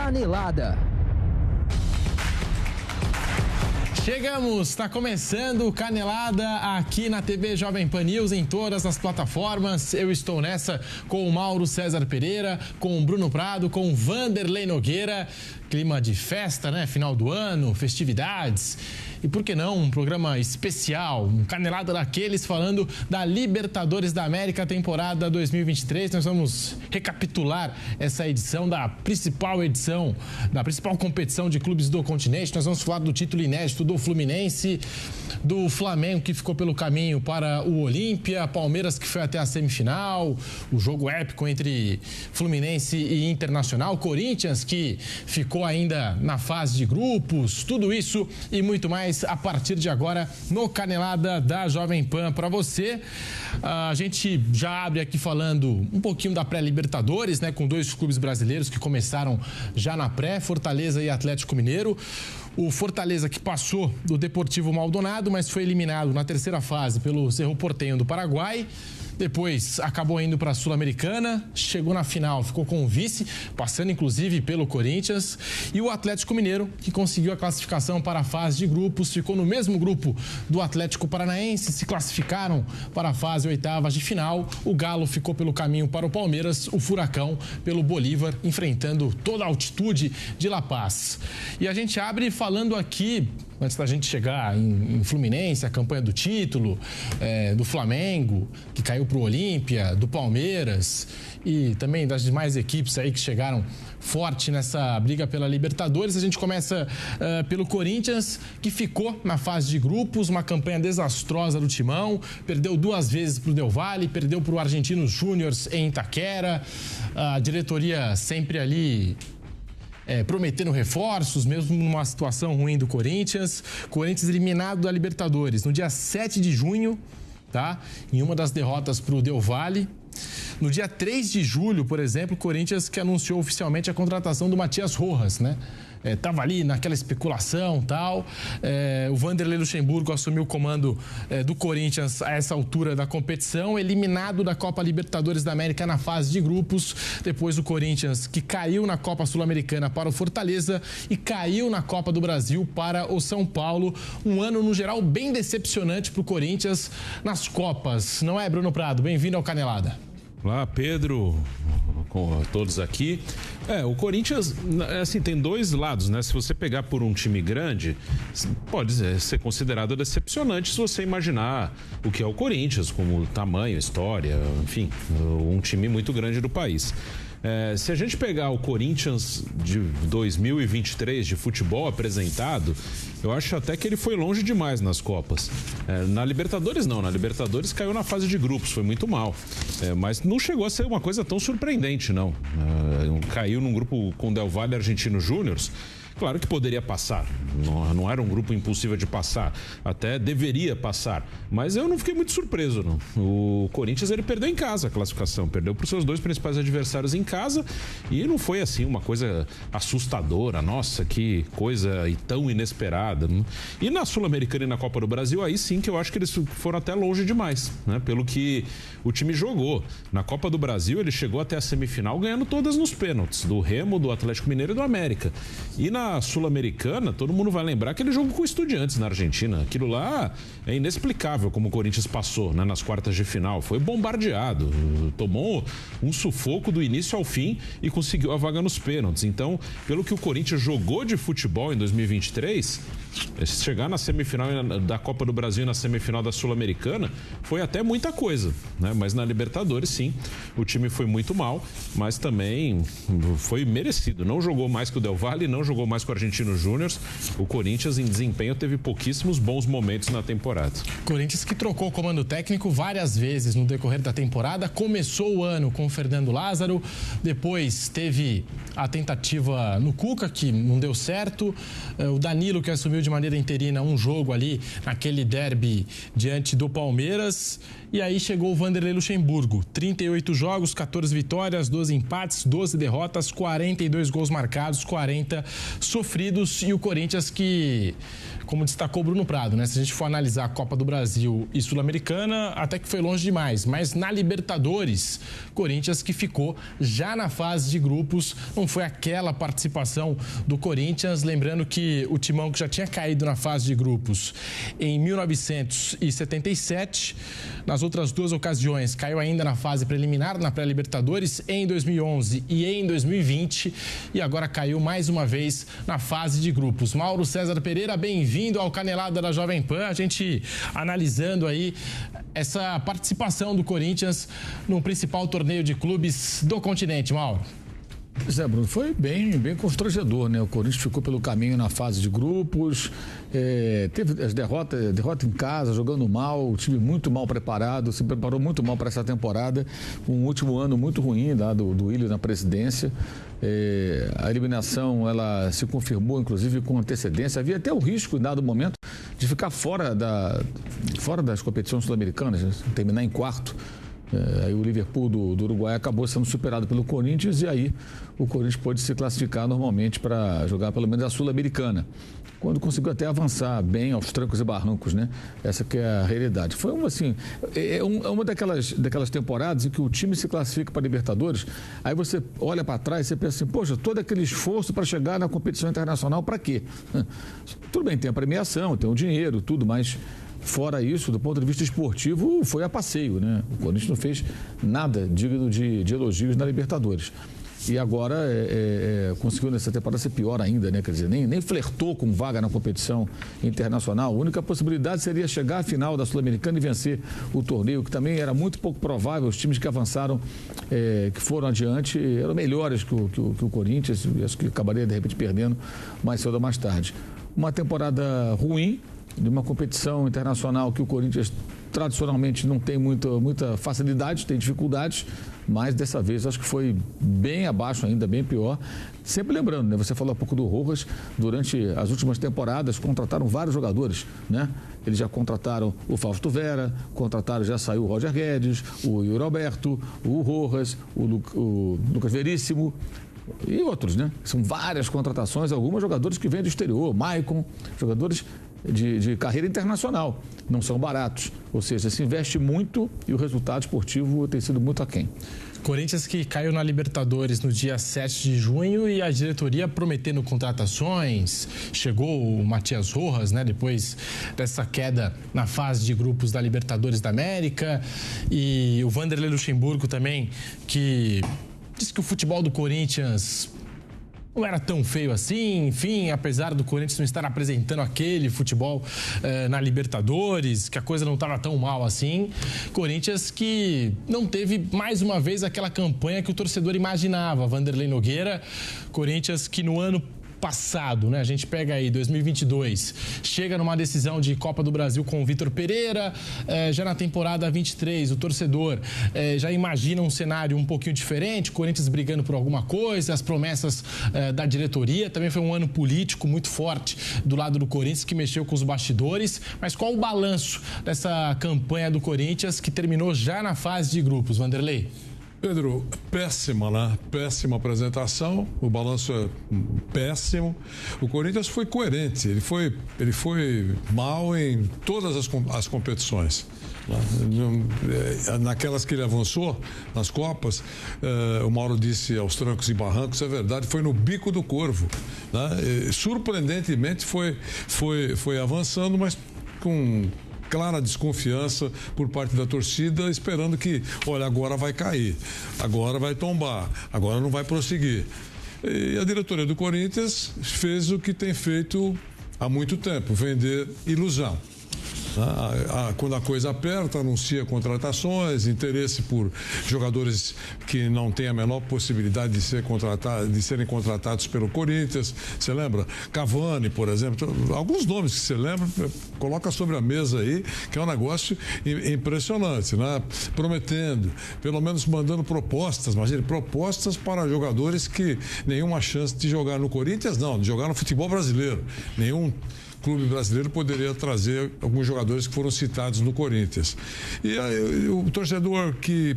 Canelada. Chegamos, está começando o Canelada aqui na TV Jovem Pan News, em todas as plataformas. Eu estou nessa com o Mauro César Pereira, com o Bruno Prado, com o Vanderlei Nogueira. Clima de festa, né? Final do ano, festividades. E por que não um programa especial, um Canelada daqueles, falando da Libertadores da América, temporada 2023. Nós vamos recapitular essa edição da principal competição de clubes do continente. Nós vamos falar do título inédito do Fluminense, do Flamengo, que ficou pelo caminho para o Olímpia, Palmeiras, que foi até a semifinal, o jogo épico entre Fluminense e Internacional, Corinthians, que ficou ainda na fase de grupos, tudo isso e muito mais a partir de agora no Canelada da Jovem Pan para você. A gente já abre aqui falando um pouquinho da pré-Libertadores, né, com dois clubes brasileiros que começaram já na pré, Fortaleza e Atlético Mineiro. O Fortaleza que passou do Deportivo Maldonado, mas foi eliminado na terceira fase pelo Cerro Porteño do Paraguai. Depois acabou indo para a Sul-Americana, chegou na final, ficou com o vice, passando inclusive pelo Corinthians. E o Atlético Mineiro, que conseguiu a classificação para a fase de grupos, ficou no mesmo grupo do Atlético Paranaense, se classificaram para a fase oitavas de final. O Galo ficou pelo caminho para o Palmeiras, o Furacão pelo Bolívar, enfrentando toda a altitude de La Paz. E a gente abre falando aqui, antes da gente chegar em Fluminense, a campanha do título, do Flamengo, que caiu para o Olímpia, do Palmeiras e também das demais equipes aí que chegaram forte nessa briga pela Libertadores. A gente começa pelo Corinthians, que ficou na fase de grupos, uma campanha desastrosa do Timão, perdeu 2 vezes para o Del Valle, perdeu para o Argentinos Júniors em Itaquera, a diretoria sempre ali prometendo reforços, mesmo numa situação ruim do Corinthians. Corinthians eliminado da Libertadores no dia 7 de junho, tá? Em uma das derrotas para o Del Valle. No dia 3 de julho, por exemplo, o Corinthians que anunciou oficialmente a contratação do Matias Rojas, né? Tava ali naquela especulação e tal. O Vanderlei Luxemburgo assumiu o comando do Corinthians a essa altura da competição, eliminado da Copa Libertadores da América na fase de grupos. Depois o Corinthians, que caiu na Copa Sul-Americana para o Fortaleza e caiu na Copa do Brasil para o São Paulo. Um ano, no geral, bem decepcionante para o Corinthians nas Copas. Não é, Bruno Prado? Bem-vindo ao Canelada. Olá, Pedro, com todos aqui. O Corinthians, assim, tem dois lados, né? Se você pegar por um time grande, pode ser considerado decepcionante se você imaginar o que é o Corinthians, como tamanho, história, enfim, um time muito grande do país. Se a gente pegar o Corinthians de 2023 de futebol apresentado, eu acho até que ele foi longe demais nas Copas. Na Libertadores não, na Libertadores caiu na fase de grupos, foi muito mal. Mas não chegou a ser uma coisa tão surpreendente, não. Caiu num grupo com Del Valle e Argentinos Júniors. Claro que poderia passar, não era um grupo impossível de passar, até deveria passar, mas eu não fiquei muito surpreso, não. O Corinthians, ele perdeu em casa a classificação, perdeu para os seus 2 principais adversários em casa e não foi assim uma coisa assustadora, nossa, que coisa tão inesperada. E na Sul-Americana e na Copa do Brasil, aí sim que eu acho que eles foram até longe demais, né? Pelo que o time jogou. Na Copa do Brasil, ele chegou até a semifinal ganhando todas nos pênaltis, do Remo, do Atlético Mineiro e do América. E na Sul-Americana, todo mundo vai lembrar aquele jogo com o Estudiantes na Argentina. Aquilo lá é inexplicável como o Corinthians passou, né, nas quartas de final. Foi bombardeado, tomou um sufoco do início ao fim e conseguiu a vaga nos pênaltis. Então, pelo que o Corinthians jogou de futebol em 2023, chegar na semifinal da Copa do Brasil e na semifinal da Sul-Americana foi até muita coisa, né? Mas na Libertadores, sim, o time foi muito mal, mas também foi merecido. Não jogou mais que o Del Valle, não jogou mais com o Argentinos Júniors. O Corinthians, em desempenho, teve pouquíssimos bons momentos na temporada. Corinthians que trocou o comando técnico várias vezes no decorrer da temporada. Começou o ano com o Fernando Lázaro, depois teve a tentativa no Cuca, que não deu certo. O Danilo, que assumiu de maneira interina um jogo ali, naquele derby diante do Palmeiras. E aí chegou o Vanderlei Luxemburgo. 38 jogos, 14 vitórias, 12 empates, 12 derrotas, 42 gols marcados, 40 sofridos, e o Corinthians que, como destacou o Bruno Prado, né? Se a gente for analisar a Copa do Brasil e Sul-Americana, até que foi longe demais. Mas na Libertadores, Corinthians que ficou já na fase de grupos, não foi aquela participação do Corinthians. Lembrando que o Timão, que já tinha caído na fase de grupos em 1977, nas outras duas ocasiões caiu ainda na fase preliminar, na pré-Libertadores, em 2011 e em 2020, e agora caiu mais uma vez na fase de grupos. Mauro César Pereira, bem-vindo ao Canelada da Jovem Pan, a gente analisando aí essa participação do Corinthians no principal torneio de clubes do continente, Mauro. Pois é, Bruno, foi bem constrangedor, né? O Corinthians ficou pelo caminho na fase de grupos, teve as derrota em casa, jogando mal, o time muito mal preparado, se preparou muito mal para essa temporada, um último ano muito ruim lá do Willian na presidência. A eliminação, ela se confirmou, inclusive, com antecedência. Havia até o risco, em dado momento, de ficar fora das competições sul-americanas, terminar em quarto. Aí o Liverpool do Uruguai acabou sendo superado pelo Corinthians, e aí o Corinthians pôde se classificar normalmente para jogar pelo menos a Sul-Americana, quando conseguiu até avançar bem aos trancos e barrancos, né? Essa que é a realidade. Foi uma daquelas temporadas em que o time se classifica para a Libertadores, aí você olha para trás e você pensa assim, poxa, todo aquele esforço para chegar na competição internacional, para quê? Tudo bem, tem a premiação, tem o dinheiro, tudo, mas fora isso, do ponto de vista esportivo, foi a passeio, né? O Corinthians não fez nada digno de elogios na Libertadores. E agora conseguiu nessa temporada ser pior ainda, né? Quer dizer, nem flertou com vaga na competição internacional. A única possibilidade seria chegar à final da Sul-Americana e vencer o torneio, que também era muito pouco provável. Os times que avançaram, que foram adiante, eram melhores que o Corinthians, e acho que acabaria de repente perdendo mais cedo ou mais tarde. Uma temporada ruim, de uma competição internacional que o Corinthians tradicionalmente não tem muita facilidade, tem dificuldades, mas dessa vez acho que foi bem abaixo ainda, bem pior. Sempre lembrando, né? Você falou há pouco do Rojas, durante as últimas temporadas contrataram vários jogadores, né? Eles já contrataram o Fausto Vera, já saiu o Roger Guedes, o Yuri Alberto, o Rojas, o Lucas Veríssimo e outros, né? São várias contratações, alguns jogadores que vêm do exterior, Maicon, jogadores de carreira internacional, não são baratos, ou seja, se investe muito e o resultado esportivo tem sido muito aquém. Corinthians que caiu na Libertadores no dia 7 de junho e a diretoria prometendo contratações. Chegou o Matias Rojas, né, depois dessa queda na fase de grupos da Libertadores da América, e o Vanderlei Luxemburgo também, que disse que o futebol do Corinthians não era tão feio assim, enfim, apesar do Corinthians não estar apresentando aquele futebol na Libertadores, que a coisa não estava tão mal assim. Corinthians que não teve mais uma vez aquela campanha que o torcedor imaginava. Vanderlei Nogueira, Corinthians que no ano passado, né? A gente pega aí 2022, chega numa decisão de Copa do Brasil com o Vitor Pereira, já na temporada 23, o torcedor já imagina um cenário um pouquinho diferente, Corinthians brigando por alguma coisa, as promessas da diretoria, também foi um ano político muito forte do lado do Corinthians, que mexeu com os bastidores. Mas qual o balanço dessa campanha do Corinthians, que terminou já na fase de grupos, Vanderlei? Pedro, péssima, né? Péssima apresentação, o balanço é péssimo. O Corinthians foi coerente, ele foi mal em todas as competições. Naquelas que ele avançou, nas Copas, o Mauro disse aos trancos e barrancos, é verdade, foi no bico do corvo, né? Surpreendentemente foi avançando, mas com clara desconfiança por parte da torcida, esperando que, olha, agora vai cair, agora vai tombar, agora não vai prosseguir. E a diretoria do Corinthians fez o que tem feito há muito tempo, vender ilusão. Quando a coisa aperta, anuncia contratações, interesse por jogadores que não têm a menor possibilidade de serem contratados pelo Corinthians. Você lembra? Cavani, por exemplo, alguns nomes que você lembra, coloca sobre a mesa aí, que é um negócio impressionante, né? Prometendo, pelo menos mandando propostas, imagine, propostas para jogadores que nenhuma chance de jogar no Corinthians, não, de jogar no futebol brasileiro, nenhum clube brasileiro poderia trazer alguns jogadores que foram citados no Corinthians. E o torcedor que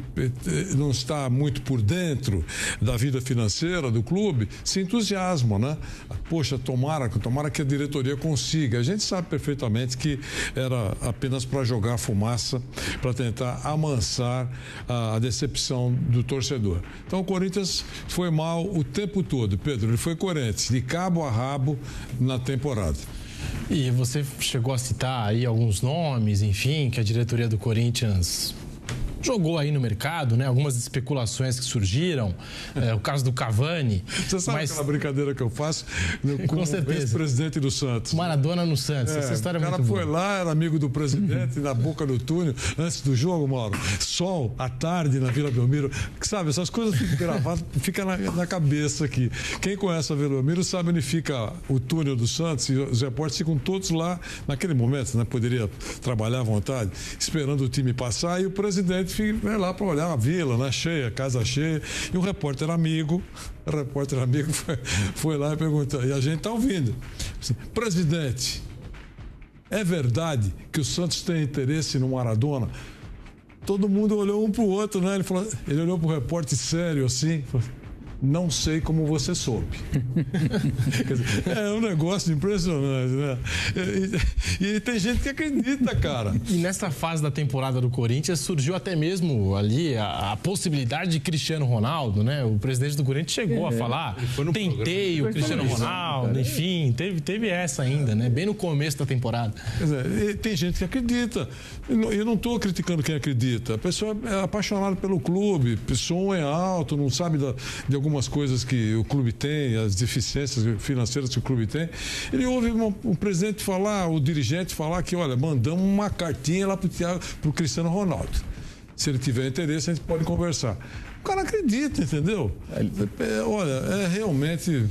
não está muito por dentro da vida financeira do clube se entusiasma, né? Poxa, tomara que a diretoria consiga. A gente sabe perfeitamente que era apenas para jogar fumaça, para tentar amansar a decepção do torcedor. Então o Corinthians foi mal o tempo todo, Pedro. Ele foi coerente, de cabo a rabo na temporada. E você chegou a citar aí alguns nomes, enfim, que a diretoria do Corinthians jogou aí no mercado, né? Algumas especulações que surgiram, o caso do Cavani. Você sabe aquela brincadeira que eu faço com o ex-presidente do Santos? Maradona no Santos, essa história é muito boa. O cara foi lá, era amigo do presidente, na boca do túnel, antes do jogo, Mauro. Sol, à tarde, na Vila Belmiro. Sabe, essas coisas ficam gravadas, ficam na cabeça aqui. Quem conhece a Vila Belmiro sabe onde fica o túnel do Santos, e os repórteres ficam todos lá, naquele momento, né? Poderia trabalhar à vontade, esperando o time passar, e o presidente vai lá para olhar a vila, né? Cheia, casa cheia, e o repórter amigo foi lá e perguntou, e a gente está ouvindo, assim, presidente, é verdade que o Santos tem interesse no Maradona? Todo mundo olhou um para o outro, né? Ele olhou para o repórter sério assim, falou, não sei como você soube. Quer dizer, é um negócio impressionante, né? E tem gente que acredita, cara. E nessa fase da temporada do Corinthians surgiu até mesmo ali a possibilidade de Cristiano Ronaldo, né? O presidente do Corinthians chegou a falar, tentei o Cristiano Ronaldo, enfim, teve essa ainda, né? Bem no começo da temporada. Quer dizer, tem gente que acredita. Eu não estou criticando quem acredita. A pessoa é apaixonada pelo clube, sonha alto, não sabe de algumas coisas que o clube tem, as deficiências financeiras que o clube tem. Ele ouve um presidente falar, o dirigente falar que, olha, mandamos uma cartinha lá para o Cristiano Ronaldo. Se ele tiver interesse, a gente pode conversar. O cara acredita, entendeu? Olha, é realmente...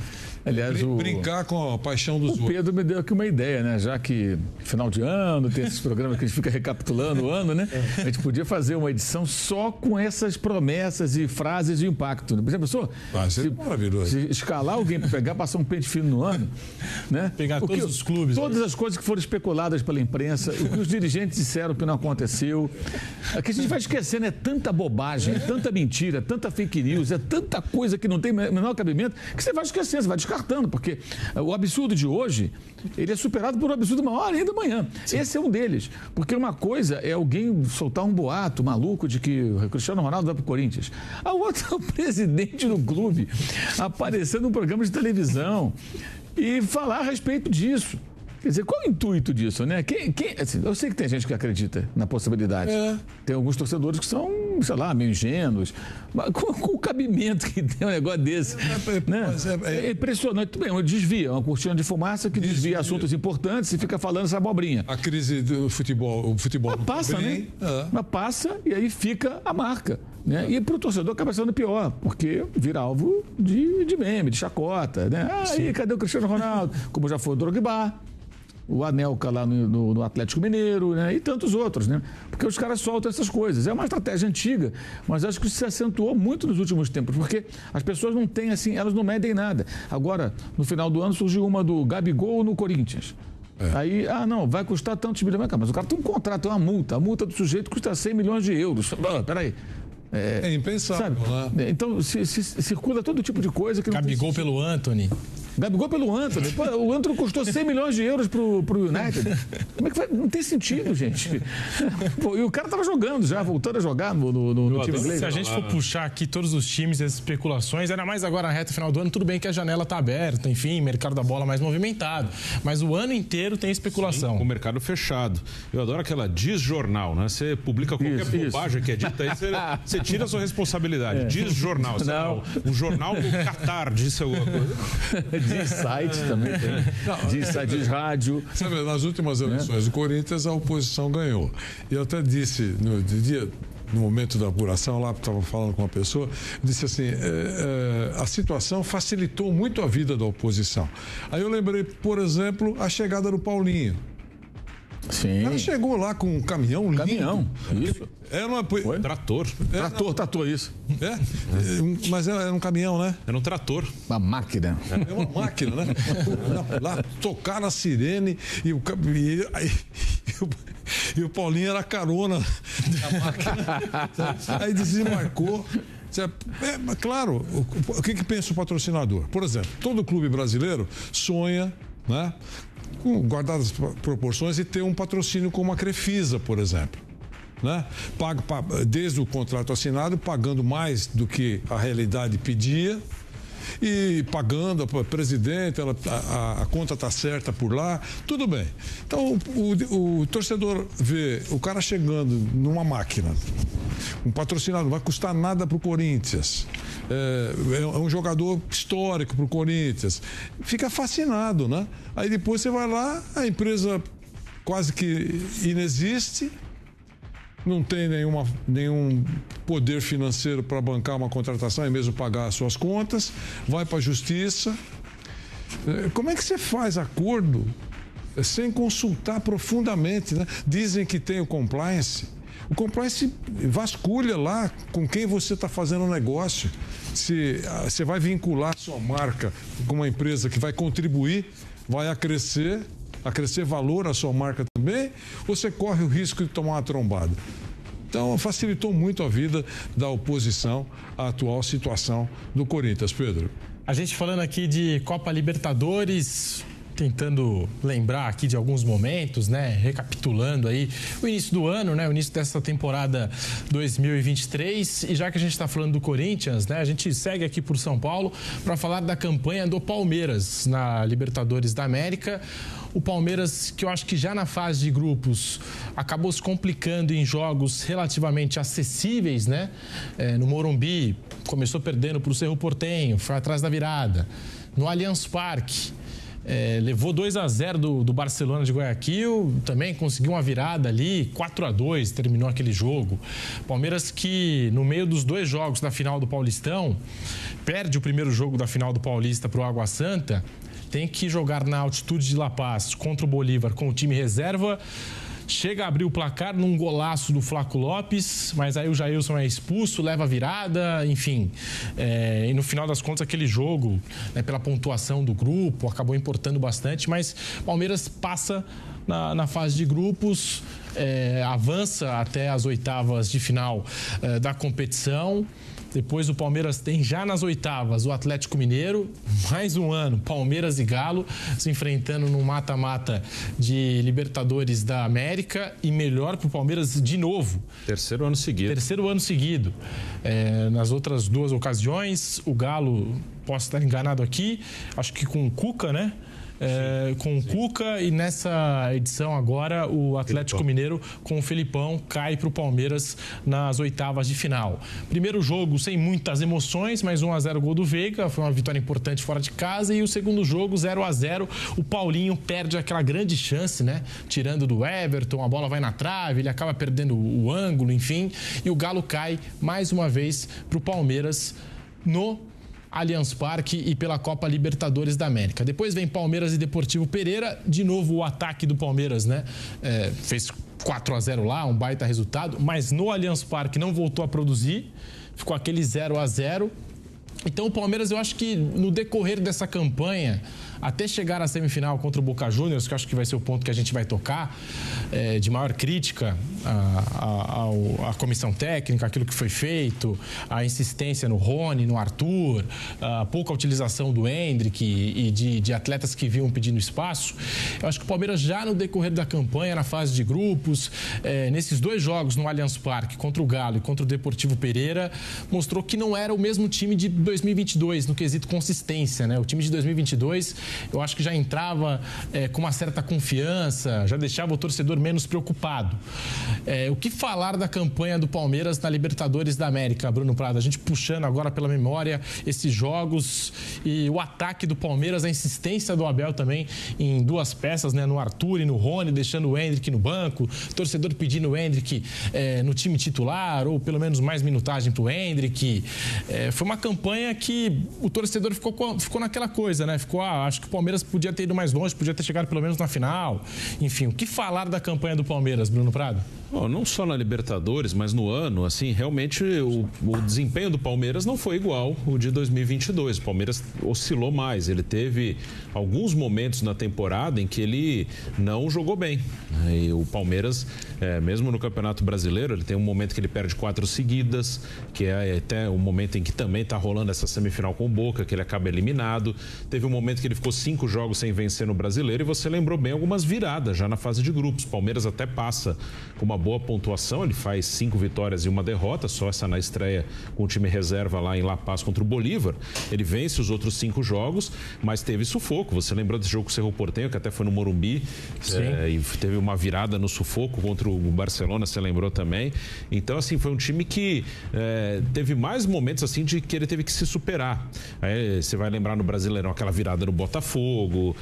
Aliás, brincar com a paixão dos outros. O Pedro me deu aqui uma ideia, né? Já que final de ano, tem esses programas que a gente fica recapitulando o ano, né? A gente podia fazer uma edição só com essas promessas e frases de impacto. Por exemplo, se escalar alguém para pegar, passar um pente fino no ano, né? Pegar todos os clubes. Todas as coisas que foram especuladas pela imprensa, o que os dirigentes disseram que não aconteceu. Aqui a gente vai esquecendo, é tanta bobagem, é tanta mentira, é tanta fake news, é tanta coisa que não tem menor cabimento, que você vai esquecendo, você vai descartando, porque o absurdo de hoje, ele é superado por um absurdo maior ainda amanhã. Sim. Esse é um deles. Porque uma coisa é alguém soltar um boato maluco de que o Cristiano Ronaldo vai para o Corinthians. A outra é o presidente do clube aparecer num programa de televisão e falar a respeito disso. Quer dizer, qual é o intuito disso, né? Assim, eu sei que tem gente que acredita na possibilidade. Tem alguns torcedores que são, sei lá, meio ingênuos. Mas com o cabimento que tem um negócio desse. Né? É impressionante. Tudo bem, desvia. Uma cortina de fumaça que desvia assuntos importantes e fica falando essa abobrinha. A crise do futebol. O futebol mas passa, né? Mas passa e aí fica a marca. Né? E para o torcedor acaba sendo pior, porque vira alvo de meme, de chacota. Né? Aí, cadê o Cristiano Ronaldo? Como já foi o Drogba. O Anelka lá no Atlético Mineiro, né? E tantos outros, né? Porque os caras soltam essas coisas. É uma estratégia antiga, mas acho que isso se acentuou muito nos últimos tempos, porque as pessoas não têm, assim, elas não medem nada. Agora, no final do ano, surgiu uma do Gabigol no Corinthians. Aí, não, vai custar tantos milhões. Mas o cara tem um contrato, tem uma multa. A multa do sujeito custa 100 milhões de euros. Peraí. É impensável, né? Então, circula todo tipo de coisa que não Gabigol pelo Antony. Gabigol pelo Antony. Pô, o Antony custou 100 milhões de euros pro United. Como é que vai? Não tem sentido, gente. Pô, e o cara tava jogando já, voltando a jogar no time inglês. Se a gente for puxar aqui todos os times e as especulações, ainda mais agora na reta final do ano, tudo bem que a janela tá aberta, enfim, mercado da bola mais movimentado. Mas o ano inteiro tem especulação. Sim, o mercado fechado. Eu adoro aquela diz-jornal, né? Você publica qualquer bobagem que é dita, aí você tira a sua responsabilidade. Diz-jornal. Um jornal do Qatar disse alguma coisa. Diz site também tem. Diz rádio. Sabe, nas últimas eleições do Corinthians, a oposição ganhou. E eu até disse no momento da apuração, lá estava falando com uma pessoa, disse assim, a situação facilitou muito a vida da oposição. Aí eu lembrei, por exemplo, a chegada do Paulinho. Sim. O cara chegou lá com um caminhão lindo. Caminhão, isso. Era uma... Trator. Trator, isso. Mas era um caminhão, né? Era um trator. Uma máquina. É uma máquina, né? Lá tocaram a sirene e o Paulinho era carona da máquina. Aí desembarcou. Claro, o que pensa o patrocinador? Por exemplo, todo clube brasileiro sonha, né, com guardadas as proporções, e ter um patrocínio como a Crefisa, por exemplo. Né? Desde o contrato assinado, pagando mais do que a realidade pedia. E pagando a presidente, a conta está certa por lá, tudo bem. Então o torcedor vê o cara chegando numa máquina, um patrocinador, não vai custar nada para o Corinthians, é um jogador histórico para o Corinthians, fica fascinado, né? Aí depois você vai lá, a empresa quase que inexiste, não tem nenhum poder financeiro para bancar uma contratação e mesmo pagar as suas contas, vai para a justiça. Como é que você faz acordo sem consultar profundamente, né? Dizem que tem o compliance. O compliance vasculha lá com quem você está fazendo o negócio. Se você vai vincular sua marca com uma empresa que vai contribuir, vai acrescer valor à sua marca também, ou você corre o risco de tomar uma trombada? Então, facilitou muito a vida da oposição à atual situação do Corinthians, Pedro. A gente falando aqui de Copa Libertadores, tentando lembrar aqui de alguns momentos, né? Recapitulando aí o início do ano, né? O início dessa temporada 2023. E já que a gente está falando do Corinthians, né? A gente segue aqui por São Paulo para falar da campanha do Palmeiras na Libertadores da América. O Palmeiras, que eu acho que já na fase de grupos acabou se complicando em jogos relativamente acessíveis, né? No Morumbi, começou perdendo para o Cerro Porteño, foi atrás da virada. No Allianz Parque, levou 2-0 do Barcelona de Guayaquil, também conseguiu uma virada ali, 4-2, terminou aquele jogo. Palmeiras que, no meio dos dois jogos da final do Paulistão, perde o primeiro jogo da final do Paulista para o Água Santa, tem que jogar na altitude de La Paz contra o Bolívar com o time reserva. Chega a abrir o placar num golaço do Flaco Lopes, mas aí o Jailson é expulso, leva a virada, enfim. E no final das contas, aquele jogo, né, pela pontuação do grupo, acabou importando bastante, mas Palmeiras passa na fase de grupos, avança até as oitavas de final da competição. Depois o Palmeiras tem já nas oitavas o Atlético Mineiro, mais um ano, Palmeiras e Galo se enfrentando no mata-mata de Libertadores da América, e melhor para o Palmeiras de novo. Terceiro ano seguido. Nas outras duas ocasiões, o Galo, posso estar enganado aqui, acho que com o Cuca, né? Com o Cuca, e nessa edição agora o Atlético Mineiro com o Felipão cai para o Palmeiras nas oitavas de final. Primeiro jogo sem muitas emoções, mas 1-0 gol do Veiga, foi uma vitória importante fora de casa, e o segundo jogo 0-0, o Paulinho perde aquela grande chance, né? Tirando do Everton, a bola vai na trave, ele acaba perdendo o ângulo, enfim, e o Galo cai mais uma vez para o Palmeiras no Allianz Parque e pela Copa Libertadores da América. Depois vem Palmeiras e Deportivo Pereira, de novo o ataque do Palmeiras, né? Fez 4-0 lá, um baita resultado, mas no Allianz Parque não voltou a produzir, ficou aquele 0-0. Então o Palmeiras, eu acho que no decorrer dessa campanha, até chegar à semifinal contra o Boca Juniors, que eu acho que vai ser o ponto que a gente vai tocar, de maior crítica à comissão técnica, aquilo que foi feito, a insistência no Rony, no Arthur, a pouca utilização do Endrick e de atletas que vinham pedindo espaço. Eu acho que o Palmeiras já no decorrer da campanha, na fase de grupos, nesses dois jogos no Allianz Parque, contra o Galo e contra o Deportivo Pereira, mostrou que não era o mesmo time de 2022, no quesito consistência, né? O time de 2022, eu acho que já entrava com uma certa confiança, já deixava o torcedor menos preocupado. O que falar da campanha do Palmeiras na Libertadores da América, Bruno Prado? A gente puxando agora pela memória esses jogos e o ataque do Palmeiras, a insistência do Abel também em duas peças, né? No Arthur e no Rony, deixando o Endrick no banco, torcedor pedindo o Endrick no time titular, ou pelo menos mais minutagem para o Endrick. Foi uma campanha campanha que o torcedor ficou naquela coisa, né? Acho que o Palmeiras podia ter ido mais longe, podia ter chegado pelo menos na final. Enfim, o que falar da campanha do Palmeiras, Bruno Prado? Bom, não só na Libertadores, mas no ano, assim, realmente o desempenho do Palmeiras não foi igual o de 2022. O Palmeiras oscilou mais, ele teve alguns momentos na temporada em que ele não jogou bem. E o Palmeiras, mesmo no Campeonato Brasileiro, ele tem um momento que ele perde 4 seguidas, que é até um momento em que também está rolando essa semifinal com o Boca, que ele acaba eliminado. Teve um momento que ele ficou 5 jogos sem vencer no Brasileiro e você lembrou bem algumas viradas já na fase de grupos. O Palmeiras até passa com uma boa pontuação, ele faz 5 vitórias e 1 derrota, só essa na estreia com o time reserva lá em La Paz contra o Bolívar. Ele vence os outros 5 jogos, mas teve sufoco. Você lembrou desse jogo com o Cerro Porteño, que até foi no Morumbi, e teve uma virada no sufoco contra o Barcelona, você lembrou também. Então, assim, foi um time que teve mais momentos assim de que ele teve que se superar. Aí, você vai lembrar no Brasileirão aquela virada no Botafogo,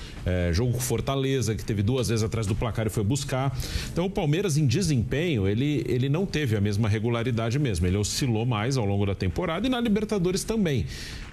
jogo com Fortaleza, que teve 2 vezes atrás do placar e foi buscar. Então, o Palmeiras, em desempenho, ele não teve a mesma regularidade mesmo. Ele oscilou mais ao longo da temporada e na Libertadores também.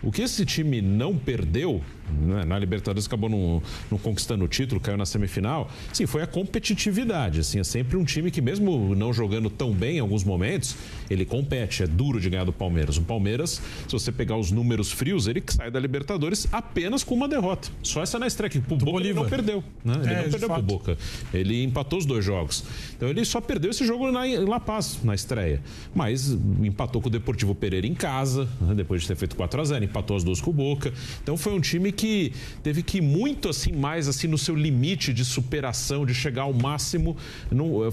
O que esse time não perdeu, né, na Libertadores acabou não conquistando o título, caiu na semifinal, sim, foi a competitividade. Assim, é sempre um time que, mesmo não jogando tão bem em alguns momentos, ele compete, é duro de ganhar do Palmeiras. O Palmeiras, se você pegar os números frios, ele sai da Libertadores apenas com uma derrota. Só essa na estreia, que pro Boca ele não perdeu. Né? Ele não perdeu pro Boca. Ele empatou os 2 jogos. Então ele só perdeu esse jogo em La Paz, na estreia. Mas empatou com o Deportivo Pereira em casa, né, depois de ter feito 4-0, empatou as 2 com o Boca. Então foi um time que teve que ir muito assim, mais assim no seu limite de superação, de chegar ao máximo.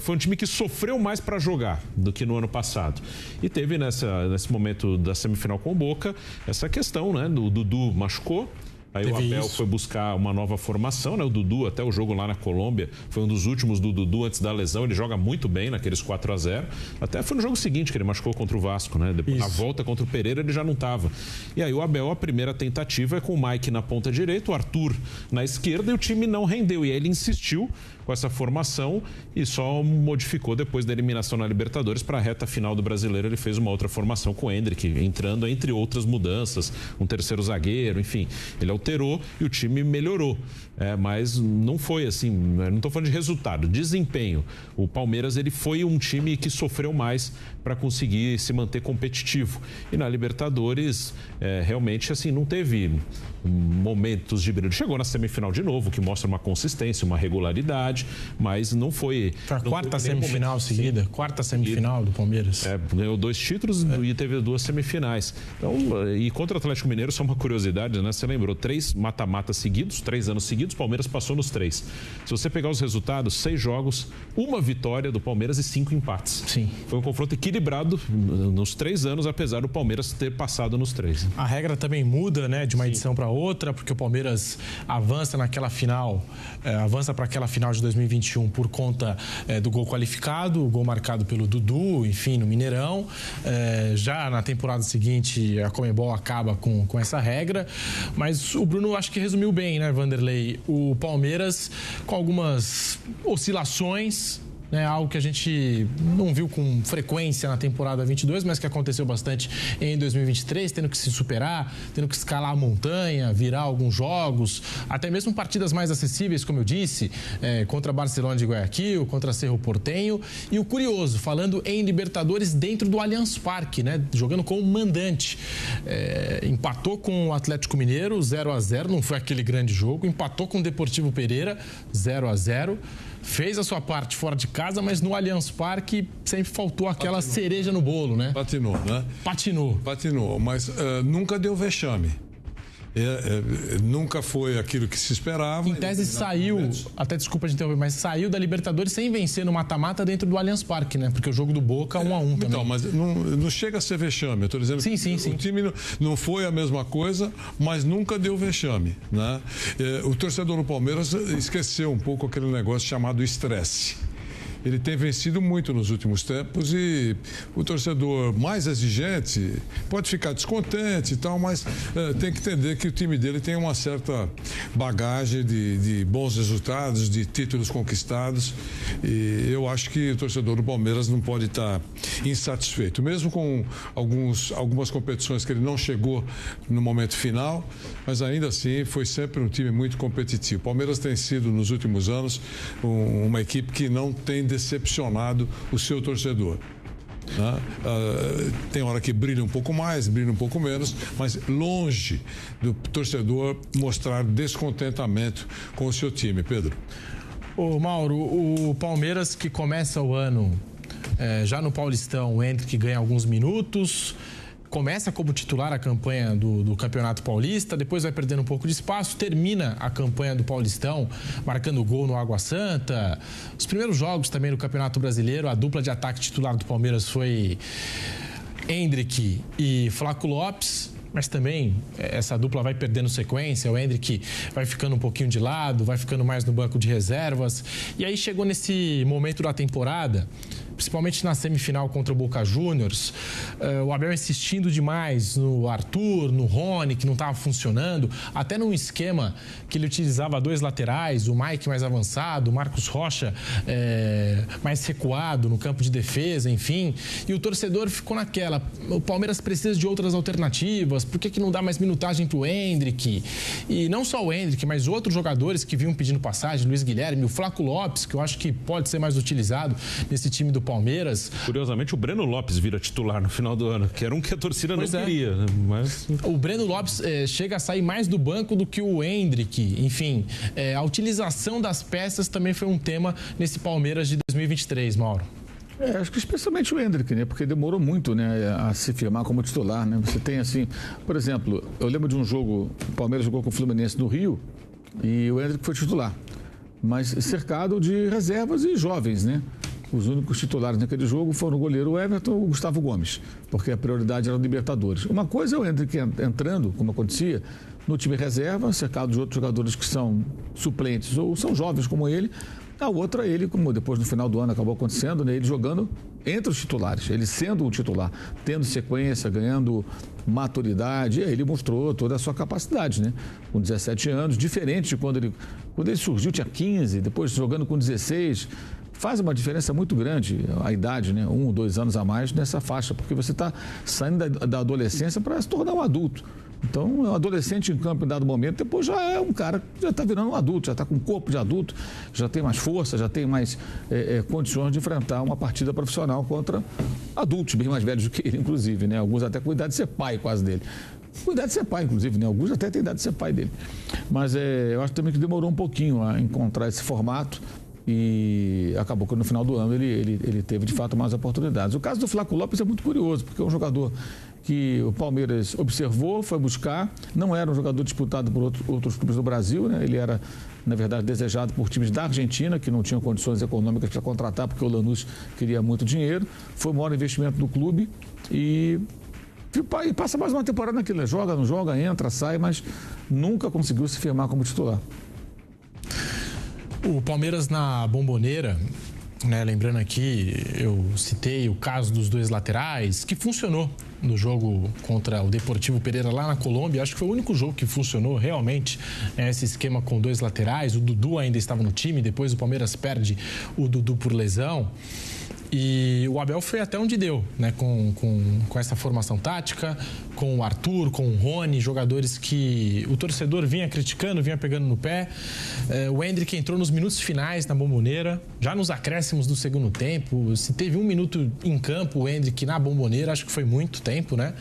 Foi um time que sofreu mais para jogar do que no ano passado. E teve nesse momento da semifinal com o Boca essa questão, né? O Dudu machucou. Aí o Abel foi buscar uma nova formação, né? O Dudu, até o jogo lá na Colômbia, foi um dos últimos do Dudu antes da lesão. Ele joga muito bem naqueles 4-0. Até foi no jogo seguinte que ele machucou contra o Vasco, né? Depois, na volta contra o Pereira ele já não estava. E aí o Abel, a primeira tentativa é com o Mike na ponta direita, o Arthur na esquerda, e o time não rendeu. E aí ele insistiu com essa formação e só modificou depois da eliminação na Libertadores para a reta final do Brasileiro. Ele fez uma outra formação com o Endrick, entrando entre outras mudanças, um terceiro zagueiro, enfim. Ele alterou e o time melhorou. Mas não foi assim, não estou falando de resultado, desempenho. O Palmeiras, ele foi um time que sofreu mais para conseguir se manter competitivo. E na Libertadores, realmente, assim, não teve momentos de brilho. Chegou na semifinal de novo, que mostra uma consistência, uma regularidade, mas não foi... Foi a quarta semifinal seguida, sim. Quarta semifinal do Palmeiras. Ganhou 2 títulos e teve 2 semifinais. Então, e contra o Atlético Mineiro, só uma curiosidade, né? Você lembrou, 3 mata-matas seguidos, 3 anos seguidos, o Palmeiras passou nos 3. Se você pegar os resultados, 6 jogos, 1 vitória do Palmeiras e 5 empates. Sim. Foi um confronto equilibrado nos 3 anos, apesar do Palmeiras ter passado nos 3. A regra também muda, né, de uma edição para outra, porque o Palmeiras avança naquela final, avança para aquela final de 2021 por conta do gol qualificado, o gol marcado pelo Dudu, enfim, no Mineirão. Já na temporada seguinte, a Conmebol acaba com essa regra, mas o Bruno acho que resumiu bem, né, Vanderlei? O Palmeiras com algumas oscilações, né, algo que a gente não viu com frequência na temporada 22, mas que aconteceu bastante em 2023, tendo que se superar, tendo que escalar a montanha, virar alguns jogos, até mesmo partidas mais acessíveis, como eu disse, contra Barcelona de Guayaquil, contra Cerro Porteño. E o curioso, falando em Libertadores dentro do Allianz Parque, né, jogando como mandante. Empatou com o Atlético Mineiro, 0-0, não foi aquele grande jogo, empatou com o Deportivo Pereira, 0-0. Fez a sua parte fora de casa, mas no Allianz Parque sempre faltou aquela cereja no bolo, né? Patinou, né? Patinou, mas nunca deu vexame. Nunca foi aquilo que se esperava. Em tese saiu, até desculpa de interromper, mas saiu da Libertadores sem vencer no mata-mata dentro do Allianz Parque, né? Porque o jogo do Boca 1-1 também. Então, mas não chega a ser vexame. Eu tô dizendo sim. O time não foi a mesma coisa, mas nunca deu vexame, né? O torcedor do Palmeiras esqueceu um pouco aquele negócio chamado estresse. Ele tem vencido muito nos últimos tempos e o torcedor mais exigente pode ficar descontente e tal, mas tem que entender que o time dele tem uma certa bagagem de bons resultados, de títulos conquistados E eu acho que o torcedor do Palmeiras não pode estar insatisfeito, mesmo com algumas competições que ele não chegou no momento final, mas ainda assim foi sempre um time muito competitivo. O Palmeiras tem sido, nos últimos anos, uma equipe que não tem decepcionado o seu torcedor. Tem hora que brilha um pouco mais, brilha um pouco menos, mas longe do torcedor mostrar descontentamento com o seu time. Pedro. Ô Mauro, o Palmeiras que começa o ano já no Paulistão, o Endrick ganha alguns minutos, começa como titular a campanha do Campeonato Paulista, depois vai perdendo um pouco de espaço, termina a campanha do Paulistão marcando gol no Água Santa. Os primeiros jogos também no Campeonato Brasileiro, a dupla de ataque titular do Palmeiras foi Endrick e Flaco Lopes. Mas também essa dupla vai perdendo sequência, o Endrick vai ficando um pouquinho de lado, vai ficando mais no banco de reservas. E aí chegou nesse momento da temporada, principalmente na semifinal contra o Boca Juniors, o Abel insistindo demais no Arthur, no Rony, que não estava funcionando, até num esquema que ele utilizava 2 laterais, o Mike mais avançado, o Marcos Rocha mais recuado no campo de defesa, enfim. E o torcedor ficou naquela, o Palmeiras precisa de outras alternativas, por que não dá mais minutagem para o Endrick? E não só o Endrick, mas outros jogadores que vinham pedindo passagem, Luiz Guilherme, o Flaco Lopes, que eu acho que pode ser mais utilizado nesse time do Palmeiras. Curiosamente, o Breno Lopes vira titular no final do ano, que era um que a torcida não queria. Né? Mas... O Breno Lopes chega a sair mais do banco do que o Endrick. Enfim, a utilização das peças também foi um tema nesse Palmeiras de 2023, Mauro. Acho que especialmente o Endrick, né? Porque demorou muito, né, a se firmar como titular, né? Você tem assim, por exemplo, eu lembro de um jogo, o Palmeiras jogou com o Fluminense no Rio e o Endrick foi titular, mas cercado de reservas e jovens, né? Os únicos titulares naquele jogo foram o goleiro Everton e o Gustavo Gomes, porque a prioridade era o Libertadores. Uma coisa é o Endrick entrando, como acontecia, no time reserva, cercado de outros jogadores que são suplentes ou são jovens como ele. A outra, ele, como depois no final do ano acabou acontecendo, né, ele jogando entre os titulares, ele sendo o titular, tendo sequência, ganhando maturidade, e aí ele mostrou toda a sua capacidade, né? Com 17 anos, diferente de quando ele surgiu, tinha 15, depois jogando com 16, faz uma diferença muito grande a idade, né? 1 ou 2 anos a mais nessa faixa, porque você está saindo da adolescência para se tornar um adulto. Então, um adolescente em campo em dado momento, depois já é um cara que já está virando um adulto, já está com corpo de adulto, já tem mais força, já tem mais condições de enfrentar uma partida profissional contra adultos bem mais velhos do que ele, inclusive, né? Alguns até com idade de ser pai quase dele. Com idade de ser pai, inclusive, né? Alguns até têm idade de ser pai dele. Mas eu acho também que demorou um pouquinho a encontrar esse formato e acabou que no final do ano ele teve, de fato, mais oportunidades. O caso do Flaco Lopes é muito curioso, porque é um jogador que o Palmeiras observou, foi buscar, não era um jogador disputado por outros clubes do Brasil, né? Ele era, na verdade, desejado por times da Argentina, que não tinham condições econômicas para contratar, porque o Lanús queria muito dinheiro, foi o maior investimento do clube e passa mais uma temporada naquilo, né? Joga, não joga, entra, sai, mas nunca conseguiu se firmar como titular. O Palmeiras na Bombonera, né, lembrando aqui, eu citei o caso dos 2 laterais, que funcionou no jogo contra o Deportivo Pereira lá na Colômbia. Acho que foi o único jogo que funcionou realmente, né, esse esquema com 2 laterais. O Dudu ainda estava no time, depois o Palmeiras perde o Dudu por lesão. E o Abel foi até onde deu, né? Com essa formação tática, com o Arthur, com o Rony, jogadores que o torcedor vinha criticando, vinha pegando no pé. O Endrick entrou nos minutos finais na Bombonera, já nos acréscimos do segundo tempo. Se teve 1 minuto em campo, o Endrick na Bombonera, acho que foi muito tempo, né?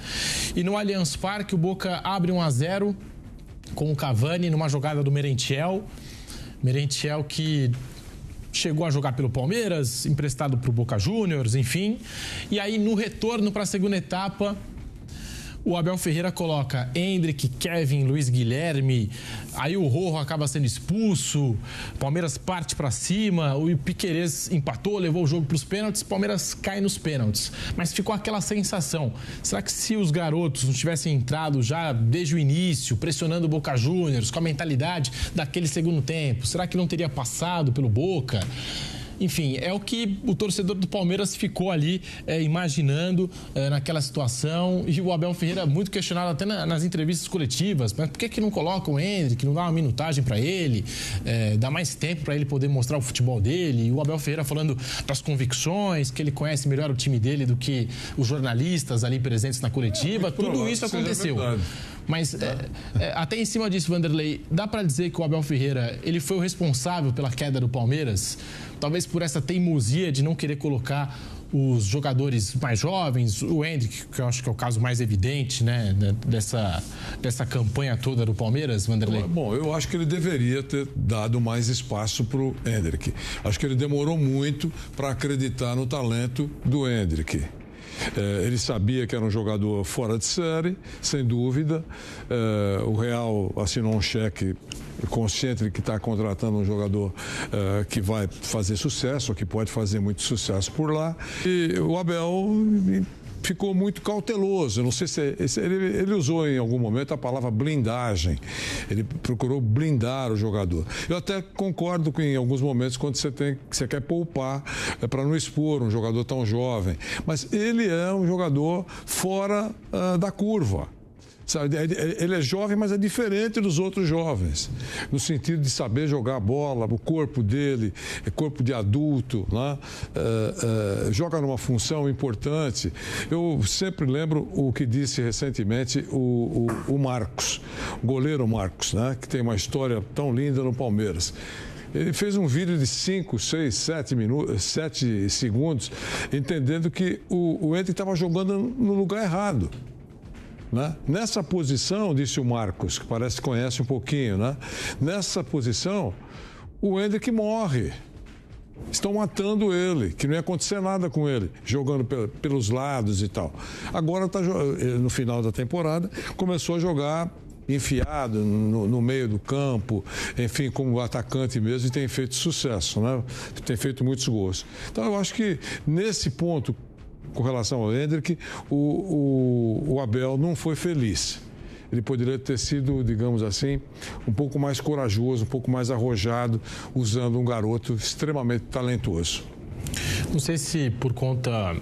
E no Allianz Parque, o Boca abre 1-0 com o Cavani numa jogada do Merentiel. Merentiel que chegou a jogar pelo Palmeiras, emprestado para o Boca Juniors, enfim. E aí, no retorno para a segunda etapa, o Abel Ferreira coloca Endrick, Kevin, Luiz Guilherme. Aí o Rojo acaba sendo expulso. Palmeiras parte para cima. O Piquerez empatou, levou o jogo para os pênaltis. Palmeiras cai nos pênaltis. Mas ficou aquela sensação. Será que se os garotos não tivessem entrado já desde o início, pressionando o Boca Juniors, com a mentalidade daquele segundo tempo, será que não teria passado pelo Boca? Enfim, é o que o torcedor do Palmeiras ficou ali imaginando naquela situação. E o Abel Ferreira muito questionado até nas entrevistas coletivas. Mas por que não coloca o Endrick, não dá uma minutagem para ele, dá mais tempo para ele poder mostrar o futebol dele? E o Abel Ferreira falando das convicções, que ele conhece melhor o time dele do que os jornalistas ali presentes na coletiva. Tudo isso aconteceu. Mas até em cima disso, Vanderlei, dá para dizer que o Abel Ferreira ele foi o responsável pela queda do Palmeiras? Talvez por essa teimosia de não querer colocar os jogadores mais jovens, o Endrick, que eu acho que é o caso mais evidente, né, dessa campanha toda do Palmeiras, Vanderlei? Bom, eu acho que ele deveria ter dado mais espaço para o Endrick. Acho que ele demorou muito para acreditar no talento do Endrick. Ele sabia que era um jogador fora de série, sem dúvida. O Real assinou um cheque consciente de que está contratando um jogador que vai fazer sucesso, ou que pode fazer muito sucesso por lá. E o Abel ficou muito cauteloso. Eu não sei se ele usou em algum momento a palavra blindagem. Ele procurou blindar o jogador. Eu até concordo com em alguns momentos quando você quer poupar para não expor um jogador tão jovem. Mas ele é um jogador fora da curva. Sabe, ele é jovem, mas é diferente dos outros jovens, no sentido de saber jogar bola, o corpo dele é corpo de adulto, né? Joga numa função importante. Eu sempre lembro o que disse recentemente o Marcos, o goleiro Marcos, né? Que tem uma história tão linda no Palmeiras. Ele fez um vídeo de 5, 6, 7 segundos, entendendo que o Endrick estava jogando no lugar errado. Né? Nessa posição, disse o Marcos, que parece que conhece um pouquinho, né? Nessa posição, o Endrick morre. Estão matando ele, que não ia acontecer nada com ele, jogando pelos lados e tal. Agora, no final da temporada, começou a jogar enfiado no meio do campo, enfim, como atacante mesmo, e tem feito sucesso, né? Tem feito muitos gols. Então, eu acho que nesse ponto, com relação ao Endrick, o Abel não foi feliz. Ele poderia ter sido, digamos assim, um pouco mais corajoso, um pouco mais arrojado, usando um garoto extremamente talentoso. Não sei se por conta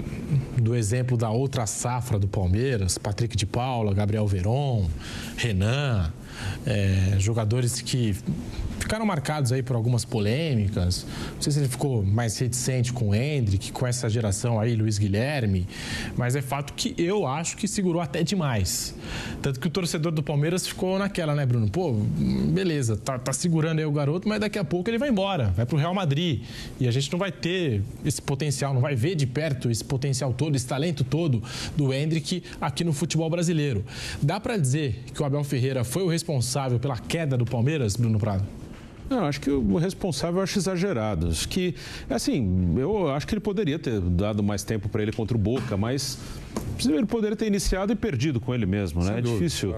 do exemplo da outra safra do Palmeiras, Patrick de Paula, Gabriel Veron, Renan, jogadores que ficaram marcados aí por algumas polêmicas. Não sei se ele ficou mais reticente com o Endrick, com essa geração aí, Luiz Guilherme, mas é fato que eu acho que segurou até demais. Tanto que o torcedor do Palmeiras ficou naquela, né, Bruno? Pô, beleza, tá segurando aí o garoto, mas daqui a pouco ele vai embora, vai pro Real Madrid. E a gente não vai ter esse potencial, não vai ver de perto esse potencial todo, esse talento todo do Endrick aqui no futebol brasileiro. Dá para dizer que o Abel Ferreira foi o responsável pela queda do Palmeiras, Bruno Prado? Não, acho que o responsável eu acho exagerado. Acho que, assim, eu acho que ele poderia ter dado mais tempo para ele contra o Boca, mas ele poderia ter iniciado e perdido com ele mesmo, né? É difícil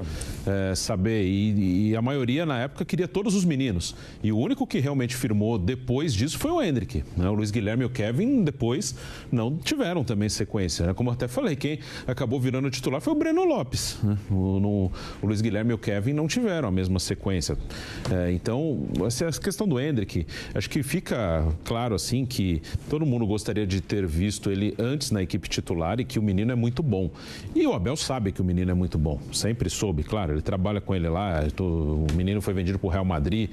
saber. E a maioria, na época, queria todos os meninos. E o único que realmente firmou depois disso foi o Endrick, né? O Luiz Guilherme e o Kevin, depois, não tiveram também sequência, né? Como eu até falei, quem acabou virando titular foi o Breno Lopes, né? O Luiz Guilherme e o Kevin não tiveram a mesma sequência. Então, essa questão do Endrick, acho que fica claro, assim, que todo mundo gostaria de ter visto ele antes na equipe titular e que o menino é muito bom. E o Abel sabe que o menino é muito bom. Sempre soube, claro. Ele trabalha com ele lá. O menino foi vendido para o Real Madrid.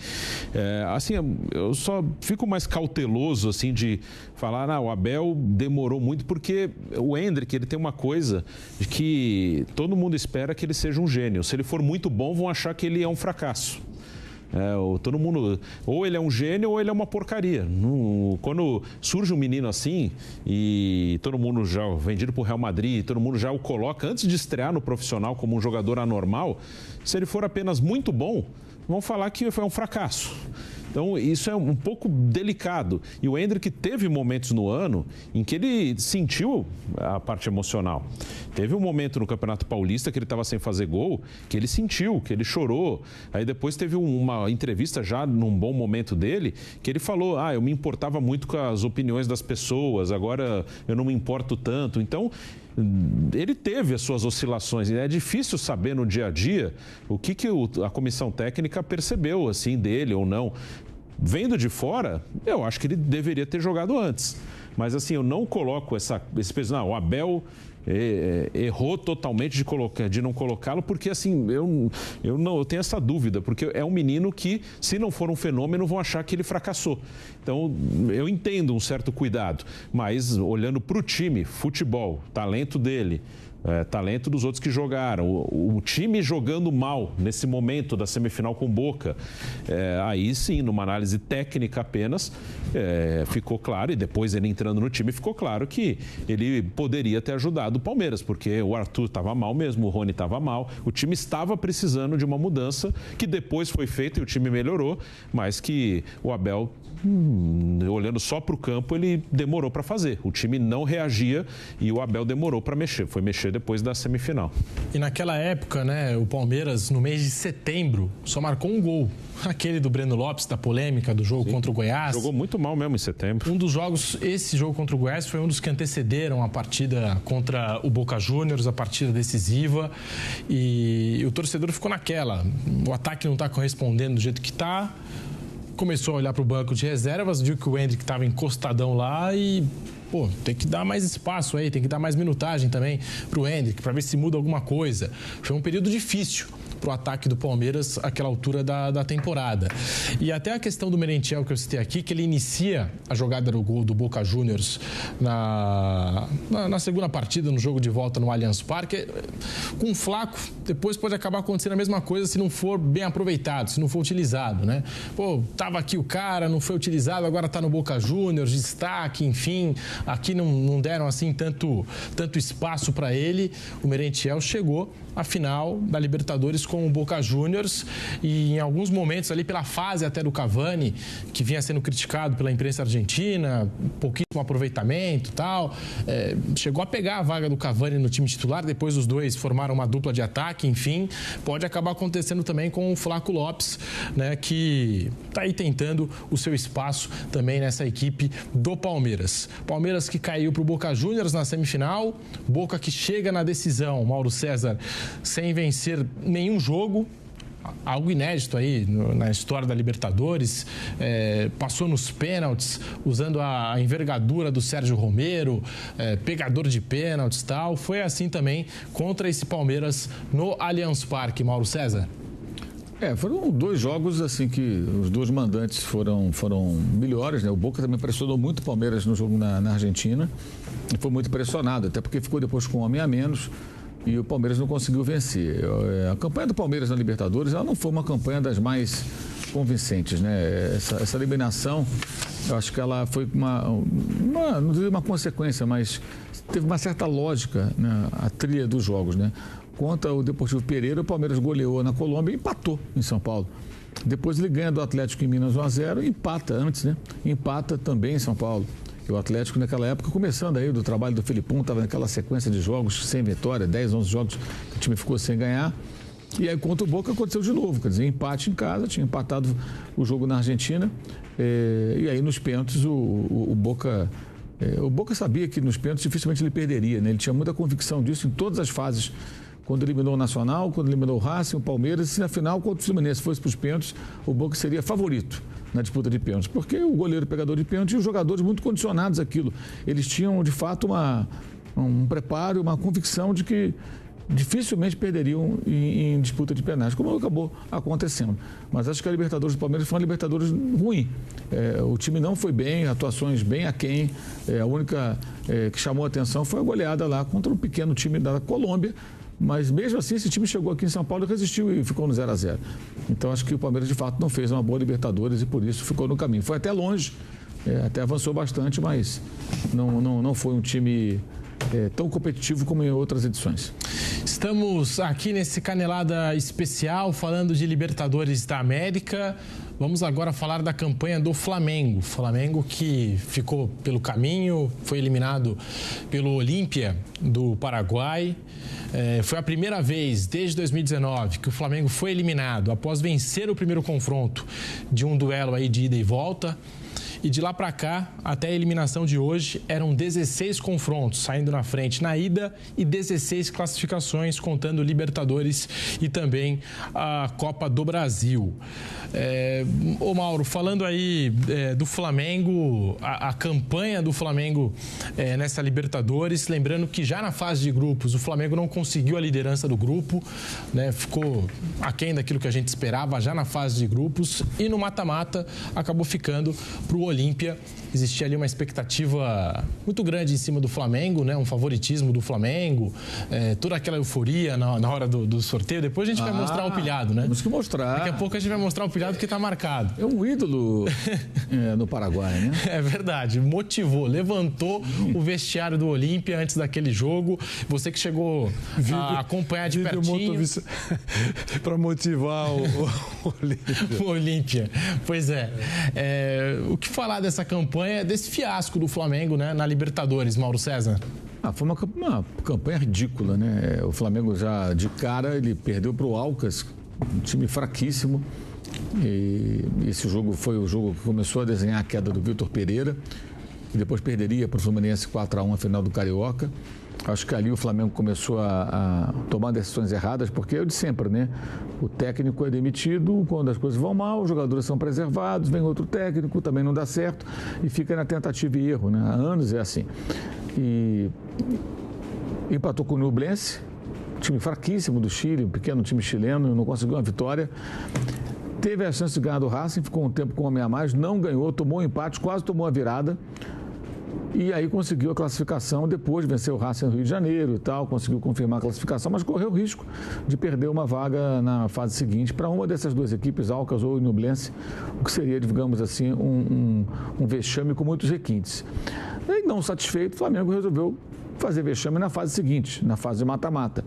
Assim, eu só fico mais cauteloso, assim, de falar, o Abel demorou muito, porque o Endrick, ele tem uma coisa de que todo mundo espera que ele seja um gênio. Se ele for muito bom, vão achar que ele é um fracasso. Todo mundo, ou ele é um gênio ou ele é uma porcaria. Quando surge um menino assim e todo mundo já vendido para o Real Madrid, todo mundo já o coloca antes de estrear no profissional como um jogador anormal, se ele for apenas muito bom, vão falar que foi um fracasso. Então, isso é um pouco delicado. E o Endrick teve momentos no ano em que ele sentiu a parte emocional. Teve um momento no Campeonato Paulista que ele estava sem fazer gol, que ele sentiu, que ele chorou. Aí depois teve uma entrevista já num bom momento dele, que ele falou, eu me importava muito com as opiniões das pessoas, agora eu não me importo tanto. Então, ele teve as suas oscilações e é difícil saber no dia a dia o que a comissão técnica percebeu assim dele ou não. Vendo de fora, eu acho que ele deveria ter jogado antes. Mas assim, eu não coloco esse peso. Não, o Abel errou totalmente de não colocá-lo, porque assim, eu tenho essa dúvida, porque é um menino que, se não for um fenômeno, vão achar que ele fracassou. Então, eu entendo um certo cuidado, mas olhando para o time, futebol, talento dele, talento dos outros que jogaram, o time jogando mal nesse momento da semifinal com Boca, aí sim, numa análise técnica apenas, ficou claro, e depois ele entrando no time, ficou claro que ele poderia ter ajudado o Palmeiras, porque o Arthur estava mal mesmo, o Rony estava mal, o time estava precisando de uma mudança que depois foi feita e o time melhorou, mas que o Abel, olhando só para o campo, ele demorou para fazer. O time não reagia e o Abel demorou para mexer. Foi mexer depois da semifinal. E naquela época, né, o Palmeiras, no mês de setembro, só marcou um gol. Aquele do Breno Lopes, da polêmica do jogo contra o Goiás. Jogou muito mal mesmo em setembro. Um dos jogos, esse jogo contra o Goiás, foi um dos que antecederam a partida contra o Boca Juniors, a partida decisiva. E o torcedor ficou naquela. O ataque não está correspondendo do jeito que está. Começou a olhar para o banco de reservas, viu que o Endrick estava encostadão lá e, tem que dar mais espaço aí, tem que dar mais minutagem também para o Endrick, para ver se muda alguma coisa. Foi um período difícil para o ataque do Palmeiras àquela altura da temporada. E até a questão do Merentiel que eu citei aqui, que ele inicia a jogada do gol do Boca Juniors na segunda partida, no jogo de volta no Allianz Parque, com o Flaco, depois pode acabar acontecendo a mesma coisa se não for bem aproveitado, se não for utilizado, né? Tava aqui o cara, não foi utilizado, agora tá no Boca Juniors, destaque, enfim, aqui não deram assim tanto espaço para ele. O Merentiel chegou à final da Libertadores com o Boca Juniors e em alguns momentos ali pela fase até do Cavani, que vinha sendo criticado pela imprensa argentina, pouquíssimo aproveitamento e tal, chegou a pegar a vaga do Cavani no time titular, depois os dois formaram uma dupla de ataque, enfim, pode acabar acontecendo também com o Flaco Lopes, né, que está aí tentando o seu espaço também nessa equipe do Palmeiras. Palmeiras que caiu para o Boca Juniors na semifinal, Boca que chega na decisão, Mauro César, sem vencer nenhum jogo, algo inédito aí na história da Libertadores, passou nos pênaltis, usando a envergadura do Sérgio Romero, pegador de pênaltis e tal. Foi assim também contra esse Palmeiras no Allianz Parque, Mauro César. Foram dois jogos assim que os dois mandantes foram melhores, né? O Boca também pressionou muito o Palmeiras no jogo na Argentina e foi muito pressionado, até porque ficou depois com um homem a menos e o Palmeiras não conseguiu vencer. A campanha do Palmeiras na Libertadores, ela não foi uma campanha das mais convincentes, né? Essa eliminação, eu acho que ela foi não diria uma consequência, mas teve uma certa lógica, né? A trilha dos jogos, né? Contra o Deportivo Pereira, o Palmeiras goleou na Colômbia e empatou em São Paulo. Depois ele ganha do Atlético em Minas 1-0 e empata antes, né? Empata também em São Paulo. E o Atlético naquela época, começando aí do trabalho do Felipão, estava naquela sequência de jogos sem vitória, 10, 11 jogos que o time ficou sem ganhar. E aí contra o Boca aconteceu de novo, quer dizer, empate em casa, tinha empatado o jogo na Argentina. E aí nos pênaltis o Boca... O Boca sabia que nos pênaltis dificilmente ele perderia, né? Ele tinha muita convicção disso em todas as fases. Quando eliminou o Nacional, quando eliminou o Racing, o Palmeiras, e se na final, contra o Fluminense fosse para os pênaltis, o Boca seria favorito na disputa de pênaltis, porque o goleiro pegador de pênalti e os jogadores muito condicionados àquilo. Eles tinham, de fato, um preparo, uma convicção de que dificilmente perderiam em disputa de penais, como acabou acontecendo. Mas acho que a Libertadores do Palmeiras foi uma Libertadores ruim. O time não foi bem, atuações bem aquém. A única que chamou a atenção foi a goleada lá contra um pequeno time da Colômbia. Mas mesmo assim, esse time chegou aqui em São Paulo e resistiu e ficou no 0-0. Então acho que o Palmeiras de fato não fez uma boa Libertadores e por isso ficou no caminho. Foi até longe, até avançou bastante, mas não foi um time tão competitivo como em outras edições. Estamos aqui nesse Canelada especial falando de Libertadores da América. Vamos agora falar da campanha do Flamengo. Flamengo que ficou pelo caminho, foi eliminado pelo Olímpia do Paraguai. Foi a primeira vez desde 2019 que o Flamengo foi eliminado após vencer o primeiro confronto de um duelo aí de ida e volta. E de lá para cá, até a eliminação de hoje, eram 16 confrontos, saindo na frente na ida e 16 classificações, contando Libertadores e também a Copa do Brasil. Ô Mauro, falando aí do Flamengo, a campanha do Flamengo nessa Libertadores, lembrando que já na fase de grupos o Flamengo não conseguiu a liderança do grupo, né? Ficou aquém daquilo que a gente esperava já na fase de grupos, e no mata-mata acabou ficando para o Olímpia. Existia ali uma expectativa muito grande em cima do Flamengo, né? Um favoritismo do Flamengo, toda aquela euforia na hora do sorteio. Depois a gente vai mostrar o pilhado, né? Temos que mostrar. Daqui a pouco a gente vai mostrar o pilhado que está marcado. É um ídolo no Paraguai, né? É verdade, motivou, levantou o vestiário do Olímpia antes daquele jogo. Você que chegou a acompanhar de pertinho. Para motivar o Olímpia. O Olímpia, pois é. O que falar dessa campanha, desse fiasco do Flamengo, né, na Libertadores, Mauro César? Foi uma campanha ridícula, né? O Flamengo já de cara, ele perdeu para o Alcas, um time fraquíssimo. E esse jogo foi o jogo que começou a desenhar a queda do Vitor Pereira, e depois perderia para o Fluminense 4-1 a final do Carioca. Acho que ali o Flamengo começou a tomar decisões erradas, porque é o de sempre, né? O técnico é demitido, quando as coisas vão mal, os jogadores são preservados, vem outro técnico, também não dá certo, e fica na tentativa e erro, né? Há anos é assim. E empatou com o Ñublense, time fraquíssimo do Chile, um pequeno time chileno, não conseguiu uma vitória. Teve a chance de ganhar do Racing, ficou um tempo com um homem a mais, não ganhou, tomou um empate, quase tomou a virada. E aí conseguiu a classificação, depois venceu o Racing no Rio de Janeiro e tal, conseguiu confirmar a classificação, mas correu o risco de perder uma vaga na fase seguinte para uma dessas duas equipes, Alcas ou Ñublense, o que seria, digamos assim, um vexame com muitos requintes. E não satisfeito, o Flamengo resolveu fazer vexame na fase seguinte, na fase de mata-mata.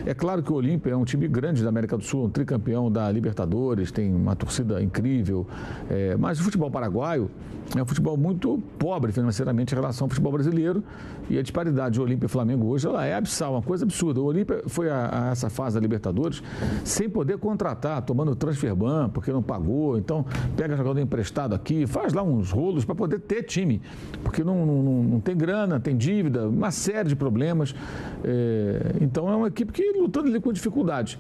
É claro que o Olímpia é um time grande da América do Sul, um tricampeão da Libertadores, tem uma torcida incrível, mas o futebol paraguaio é um futebol muito pobre financeiramente em relação ao futebol brasileiro, e a disparidade de Olímpia e Flamengo hoje ela é abissal, uma coisa absurda. O Olímpia foi a essa fase da Libertadores sem poder contratar, tomando transfer ban, porque não pagou, então pega jogador emprestado aqui, faz lá uns rolos para poder ter time, porque não tem grana, tem dívida, uma série de problemas. Então é uma equipe que lutando ali com dificuldade.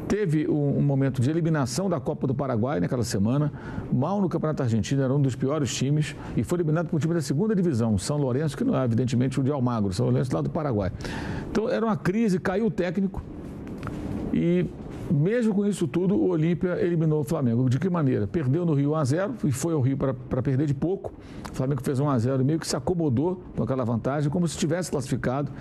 Teve um momento de eliminação da Copa do Paraguai naquela semana, mal no Campeonato Argentino, era um dos piores times, e foi eliminado por um time da segunda divisão, São Lourenço, que não é evidentemente o de Almagro, São Lourenço lá do Paraguai. Então era uma crise, caiu o técnico, e mesmo com isso tudo, o Olímpia eliminou o Flamengo. De que maneira? Perdeu no Rio 1-0 e foi ao Rio para perder de pouco. O Flamengo fez 1-0 e meio que se acomodou com aquela vantagem, como se tivesse classificado.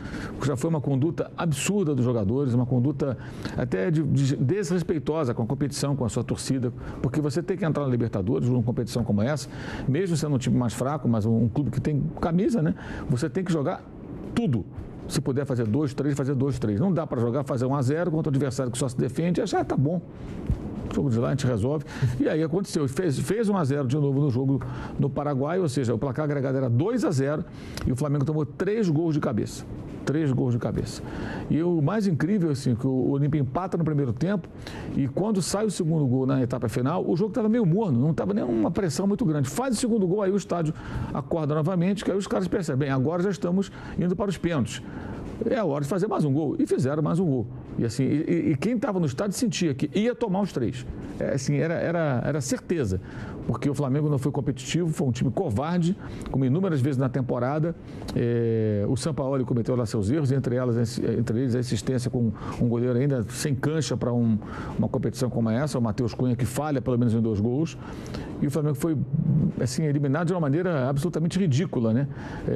Já foi uma conduta absurda dos jogadores, uma conduta até desrespeitosa com a competição, com a sua torcida, porque você tem que entrar na Libertadores, numa competição como essa, mesmo sendo um time mais fraco, mas um clube que tem camisa, né? Você tem que jogar tudo. Se puder fazer 2-3, fazer 2-3. Não dá para jogar, fazer 1-0 contra o adversário que só se defende e achar, tá bom. Jogo de lá a gente resolve. E aí aconteceu, fez 1-0 de novo no jogo no Paraguai, ou seja, o placar agregado era 2-0 e o Flamengo tomou 3 gols de cabeça. 3 gols de cabeça. E o mais incrível, assim, que o Olímpia empata no primeiro tempo e quando sai o segundo gol na etapa final, o jogo estava meio morno, não estava nem uma pressão muito grande. Faz o segundo gol, aí o estádio acorda novamente, que aí os caras percebem, agora já estamos indo para os pênaltis. É a hora de fazer mais um gol. E fizeram mais um gol. E assim, quem estava no estádio sentia que ia tomar os 3. Era certeza. Porque o Flamengo não foi competitivo, foi um time covarde, como inúmeras vezes na temporada. O Sampaoli cometeu lá seus erros, entre eles a insistência com um goleiro ainda sem cancha para uma competição como essa, o Matheus Cunha, que falha pelo menos em 2 gols. E o Flamengo foi assim, eliminado de uma maneira absolutamente ridícula, né?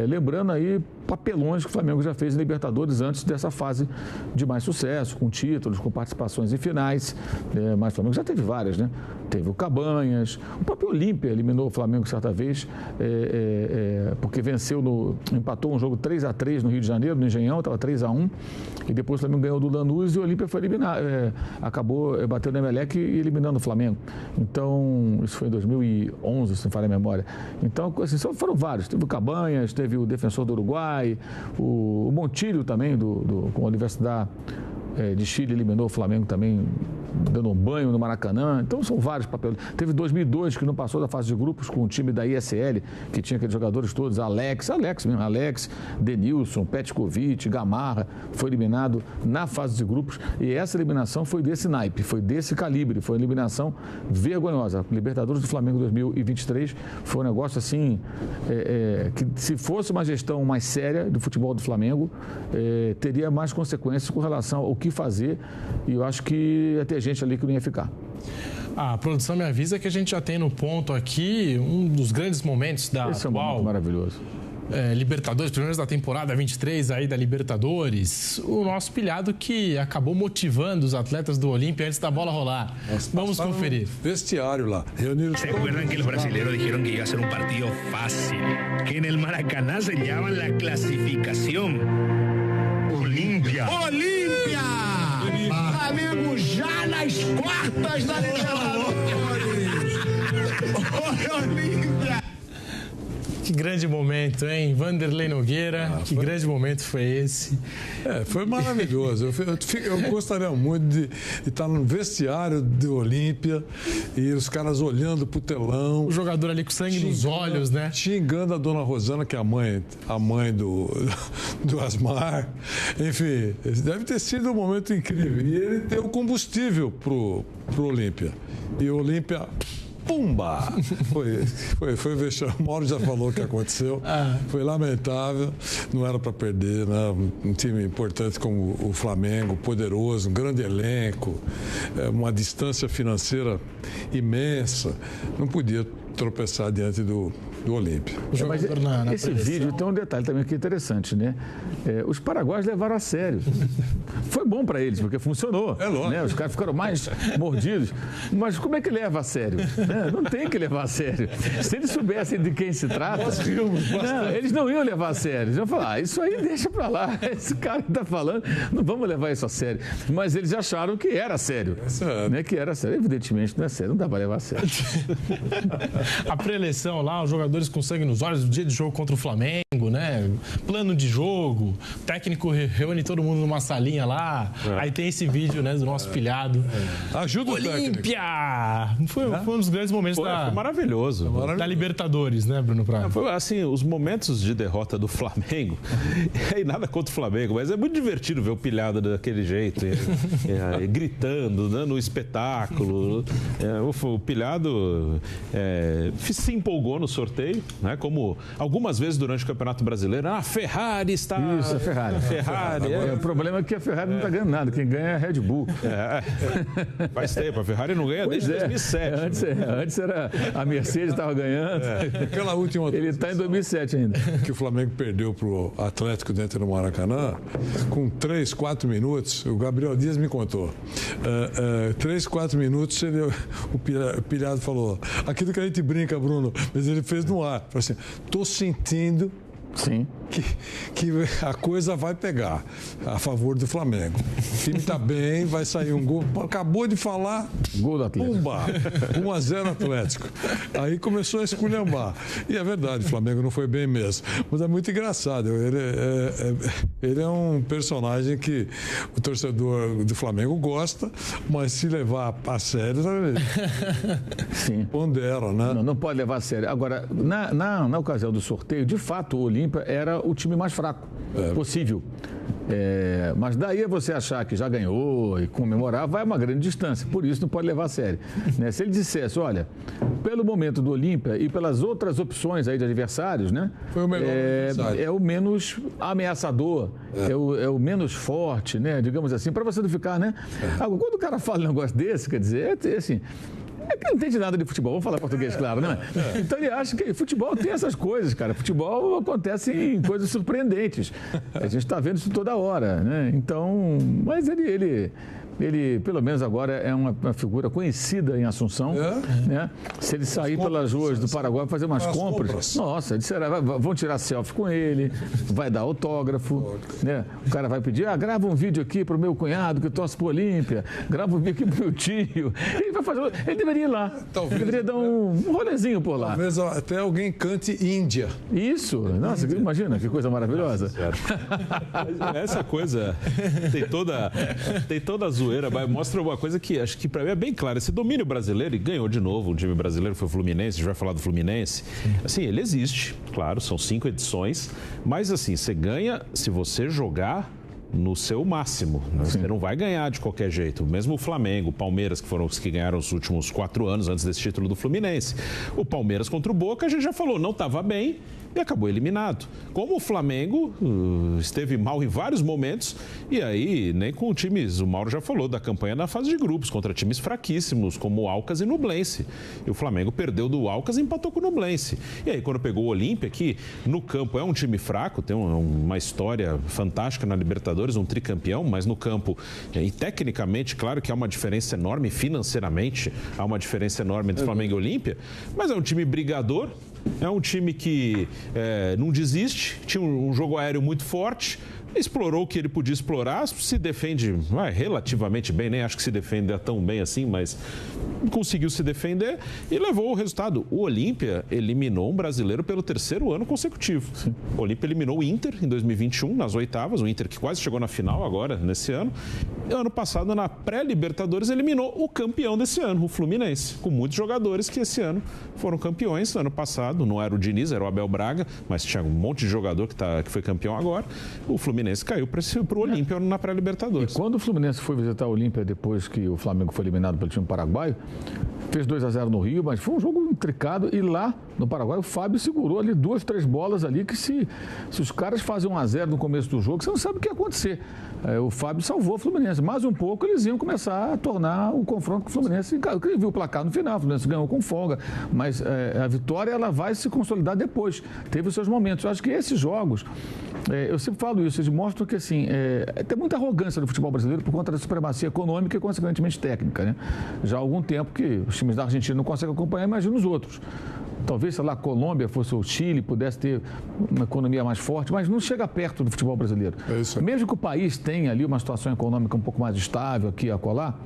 Lembrando aí papelões que o Flamengo já fez em Libertadores antes dessa fase de mais sucesso, com títulos, com participações em finais. Mas o Flamengo já teve várias, né? Teve o Cabanhas, o próprio Olímpia eliminou o Flamengo certa vez, porque empatou um jogo 3-3 no Rio de Janeiro, no Engenhão, estava 3-1, e depois o Flamengo ganhou do Lanús e o Olímpia foi eliminado, acabou batendo no Emelec e eliminando o Flamengo. Então, isso foi em 2011, se não falha a memória. Então, assim, foram vários. Teve o Cabanhas, teve o Defensor do Uruguai, o Montilho também, com a Universidade de Chile, eliminou o Flamengo também dando um banho no Maracanã. Então, são vários papéis. Teve 2002, que não passou da fase de grupos com o time da ISL, que tinha aqueles jogadores todos, Alex, Denilson, Petkovic, Gamarra, foi eliminado na fase de grupos. E essa eliminação foi desse naipe, foi desse calibre, foi uma eliminação vergonhosa. Libertadores do Flamengo 2023 foi um negócio assim, que se fosse uma gestão mais séria do futebol do Flamengo, teria mais consequências com relação ao que fazer, e eu acho que ia ter gente ali que não ia ficar. A produção me avisa que a gente já tem no ponto aqui um dos grandes momentos da Esse atual... é um momento maravilhoso. Libertadores, primeiros da temporada 23 aí da Libertadores, o nosso pilhado que acabou motivando os atletas do Olímpia antes da bola rolar. Vamos conferir. Vestiário lá. Reuniram. ¿Se acuerdan que los brasileños dijeron que iba a ser un partido fácil? Que en el Maracaná se llaman la clasificación. Olimpia. ¡Olimpia! Flamengo já nas quartas da Libertadores. Olimpia. Que grande momento, hein? Vanderlei Nogueira, que grande momento foi esse? Foi maravilhoso. Eu gostaria muito de estar no vestiário do Olímpia e os caras olhando pro telão. O jogador ali com sangue nos olhos, né? Xingando a dona Rosana, que é a mãe do Asmar. Enfim, deve ter sido um momento incrível. E ele deu combustível pro Olímpia. E o Olímpia... Pumba! Foi vexame. O Mauro já falou o que aconteceu. Foi lamentável. Não era para perder, né? Um time importante como o Flamengo, poderoso, um grande elenco, uma distância financeira imensa. Não podia tropeçar diante do Olímpia. Mas esse vídeo tem um detalhe também que é interessante, né? Os paraguaios levaram a sério. Foi bom para eles, porque funcionou. É lógico. Né? Os caras ficaram mais mordidos. Mas como é que leva a sério? Né? Não tem que levar a sério. Se eles soubessem de quem se trata, eles não iam levar a sério. Eles iam falar, isso aí deixa para lá. Esse cara que está falando, não vamos levar isso a sério. Mas eles acharam que era sério. Né? Que era sério. Evidentemente não é sério, não dá para levar a sério. A pré-eleição lá, os jogadores com sangue nos olhos, no dia de jogo contra o Flamengo, né? Plano de jogo, técnico reúne todo mundo numa salinha lá. Aí tem esse vídeo, né, do nosso pilhado. Ajuda o Olímpia! Foi um dos grandes momentos foi maravilhoso. Da Libertadores, né, Bruno Prado? Foi assim, os momentos de derrota do Flamengo, e nada contra o Flamengo, mas é muito divertido ver o pilhado daquele jeito, gritando, dando um espetáculo. O pilhado se empolgou no sorteio, né? Como algumas vezes durante o Campeonato Brasileiro, a Ferrari está... Isso, a Ferrari. O problema é que a Ferrari não está ganhando nada, quem ganha é a Red Bull. Faz tempo, a Ferrari não ganha desde 2007. Antes era a Mercedes estava ganhando. Aquela última... Ele está em 2007 ainda. Que o Flamengo perdeu para o Atlético dentro do Maracanã, com 3, 4 minutos, o Gabriel Dias me contou, 3, 4 minutos, o pilhado falou, aquilo que a gente brinca, Bruno, mas ele fez no ar. Falou assim, tô sentindo que a coisa vai pegar a favor do Flamengo. O time está bem, vai sair um gol. Acabou de falar. Gol do Atlético. Pumba! 1-0 Atlético. Aí começou a esculhambar. E é verdade, o Flamengo não foi bem mesmo. Mas é muito engraçado. Ele é um personagem que o torcedor do Flamengo gosta, mas se levar a sério, Sim. Pondera, né? Não pode levar a sério. Agora, na ocasião do sorteio, de fato, o Olímpia era o time mais fraco possível. Mas daí você achar que já ganhou e comemorar, vai uma grande distância. Por isso não pode levar a sério. Né? Se ele dissesse, olha, pelo momento do Olímpia e pelas outras opções aí de adversários, né? Foi o melhor adversário. É o menos ameaçador, é o menos forte, né? Digamos assim, para você não ficar, né? Agora, quando o cara fala um negócio desse, quer dizer, assim... É que não entende nada de futebol, vamos falar português, claro, né? Então ele acha que futebol tem essas coisas, cara. Futebol acontece em coisas surpreendentes. A gente está vendo isso toda hora, né? Então, mas ele, pelo menos agora, é uma figura conhecida em Assunção. Né? Se ele sair pelas ruas do Paraguai fazer umas compras, nossa, vão tirar selfie com ele, vai dar autógrafo, né? O cara vai pedir, grava um vídeo aqui para o meu cunhado que torce pro Olímpia, grava um vídeo aqui pro meu tio. Ele deveria ir lá, deveria dar um rolezinho por lá. Talvez até alguém cante Índia. Isso, nossa, imagina, que coisa maravilhosa. Essa coisa tem toda a zoeira zoeira, mas mostra uma coisa que acho que para mim é bem clara. Esse domínio brasileiro, e ganhou de novo, o time brasileiro foi o Fluminense, a gente vai falar do Fluminense. Assim, ele existe, claro, são 5 edições, mas assim, você ganha se você jogar no seu máximo, né? Você não vai ganhar de qualquer jeito. Mesmo o Flamengo, o Palmeiras, que foram os que ganharam os últimos 4 anos antes desse título do Fluminense. O Palmeiras contra o Boca, a gente já falou, não estava bem e acabou eliminado. Como o Flamengo esteve mal em vários momentos, e aí nem com times, o Mauro já falou, da campanha na fase de grupos, contra times fraquíssimos, como o Alcas e Nublense. E o Flamengo perdeu do Alcas e empatou com o Nublense. E aí quando pegou o Olímpia, que no campo é um time fraco, tem uma história fantástica na Libertadores, um tricampeão, mas no campo, e tecnicamente, claro que há uma diferença enorme, financeiramente, há uma diferença enorme entre Flamengo e Olímpia, mas é um time brigador, é um time que não desiste, tinha um jogo aéreo muito forte, explorou o que ele podia explorar, se defende relativamente bem, nem acho que se defende tão bem assim, mas conseguiu se defender e levou o resultado. O Olímpia eliminou um brasileiro pelo 3º ano consecutivo. Sim. O Olímpia eliminou o Inter em 2021, nas oitavas, o Inter que quase chegou na final agora, nesse ano. E ano passado, na pré-Libertadores, eliminou o campeão desse ano, o Fluminense, com muitos jogadores que esse ano foram campeões. Ano passado, não era o Diniz, era o Abel Braga, mas tinha um monte de jogador que foi campeão agora. O Fluminense caiu para o Olímpia na pré-Libertadores. E quando o Fluminense foi visitar o Olímpia depois que o Flamengo foi eliminado pelo time paraguaio, fez 2-0 no Rio, mas foi um jogo intricado e lá no Paraguai o Fábio segurou ali 2, 3 bolas ali que se os caras fazem 1-0 no começo do jogo, você não sabe o que ia acontecer. O Fábio salvou o Fluminense. Mais um pouco eles iam começar a tornar o confronto com o Fluminense. Ele viu o placar no final, o Fluminense ganhou com folga, mas a vitória ela vai se consolidar depois. Teve os seus momentos. Eu acho que esses jogos, eu sempre falo isso, eles mostram que assim, tem muita arrogância no futebol brasileiro por conta da supremacia econômica e consequentemente técnica, né? Já há algum tempo que os times da Argentina não conseguem acompanhar, imagina os outros. Talvez, sei lá, a Colômbia fosse o Chile, pudesse ter uma economia mais forte, mas não chega perto do futebol brasileiro. Mesmo que o país tenha ali uma situação econômica um pouco mais estável aqui a colar,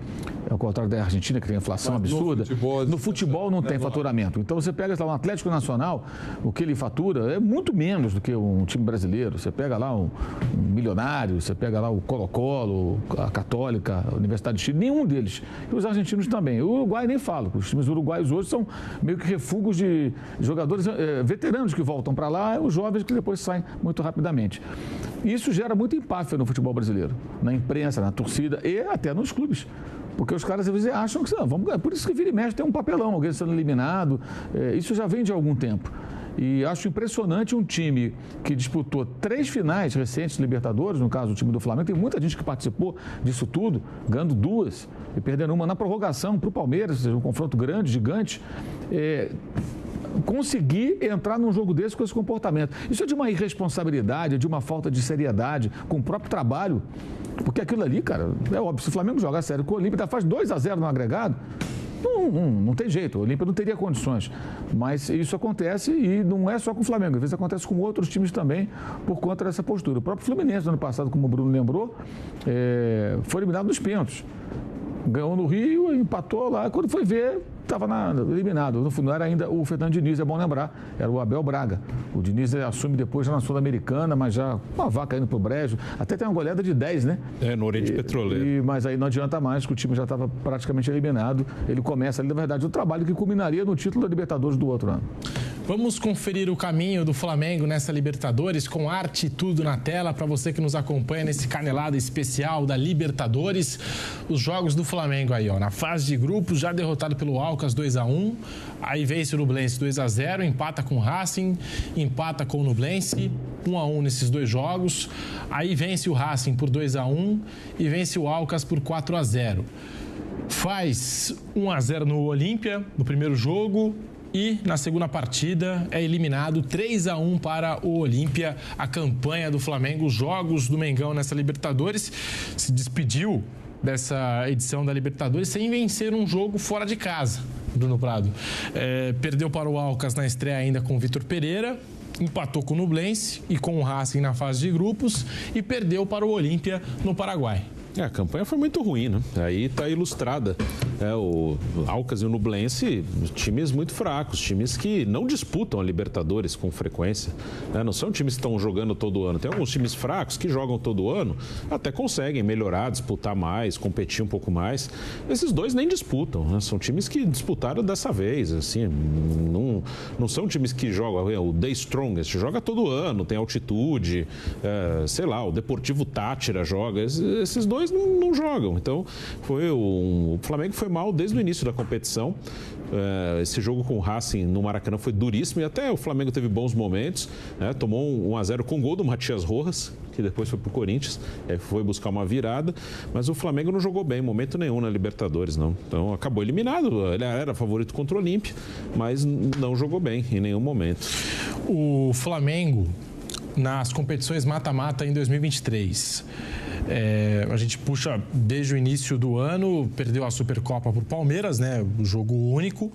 ao contrário da Argentina, que tem inflação absurda, no futebol não tem faturamento. Então você pega lá um Atlético Nacional, o que ele fatura é muito menos do que um time brasileiro. Você pega lá um Milionário, você pega lá o Colo-Colo, a Católica, a Universidade de Chile, nenhum deles. E os argentinos também. O Uruguai nem falo, os times uruguaios hoje são meio que refugos de jogadores veteranos que voltam para lá, os jovens que depois saem muito rapidamente. Isso gera muito empáfia no futebol brasileiro, na imprensa, na torcida e até nos clubes. Porque os caras às vezes acham que vamos ganhar. Por isso que vira e mexe tem um papelão, alguém sendo eliminado. Isso já vem de algum tempo. E acho impressionante um time que disputou 3 finais recentes de Libertadores, no caso o time do Flamengo, tem muita gente que participou disso tudo, ganhando 2 e perdendo uma na prorrogação para o Palmeiras, ou seja, um confronto grande, gigante. Conseguir entrar num jogo desse com esse comportamento. Isso é de uma irresponsabilidade, de uma falta de seriedade com o próprio trabalho. Porque aquilo ali, cara, é óbvio, se o Flamengo jogar sério com o Olímpia, faz 2-0 no agregado, não tem jeito, o Olímpia não teria condições. Mas isso acontece e não é só com o Flamengo, às vezes acontece com outros times também por conta dessa postura. O próprio Fluminense, no ano passado, como o Bruno lembrou, foi eliminado nos pênaltis. Ganhou no Rio, empatou lá, quando foi ver, estava eliminado. No fundo, não era ainda o Fernando Diniz, é bom lembrar, era o Abel Braga. O Diniz assume depois já na Sul-Americana, mas já com a vaca indo para o brejo. Até tem uma goleada de 10, né? No Oriente Petroleiro. Mas aí não adianta mais, que o time já estava praticamente eliminado. Ele começa ali, na verdade, o trabalho que culminaria no título da Libertadores do outro ano. Vamos conferir o caminho do Flamengo nessa Libertadores com arte e tudo na tela para você que nos acompanha nesse canelada especial da Libertadores. Os jogos do Flamengo aí, ó, na fase de grupos, já derrotado pelo Alcas 2-1, aí vence o Nublense 2-0, empata com o Racing, empata com o Nublense 1-1 nesses 2 jogos, aí vence o Racing por 2-1 e vence o Alcas por 4-0. Faz 1-0 no Olímpia, no primeiro jogo, e na segunda partida é eliminado 3-1 para o Olímpia. A campanha do Flamengo, os jogos do Mengão nessa Libertadores, se despediu dessa edição da Libertadores sem vencer um jogo fora de casa, Bruno Prado. Perdeu para o Alcas na estreia ainda com o Vitor Pereira, empatou com o Nublense e com o Racing na fase de grupos e perdeu para o Olímpia no Paraguai. A campanha foi muito ruim, né? Aí está ilustrada. O Alcas e o Nublense, times muito fracos, times que não disputam a Libertadores com frequência. Não são times que estão jogando todo ano. Tem alguns times fracos que jogam todo ano, até conseguem melhorar, disputar mais, competir um pouco mais. Esses dois nem disputam, né? São times que disputaram dessa vez. Assim, não são times que jogam. O The Strongest joga todo ano, tem altitude, sei lá, o Deportivo Táchira joga. Esses dois não jogam. Então, o Flamengo foi mal desde o início da competição. Esse jogo com o Racing no Maracanã foi duríssimo e até o Flamengo teve bons momentos. Tomou um 1-0 com gol do Matias Rojas, que depois foi pro Corinthians, foi buscar uma virada, mas o Flamengo não jogou bem, momento nenhum na Libertadores, não. Então acabou eliminado, ele era favorito contra o Olímpia, mas não jogou bem em nenhum momento. O Flamengo, nas competições mata-mata em 2023, a gente puxa desde o início do ano, perdeu a Supercopa para o Palmeiras, né? O jogo único,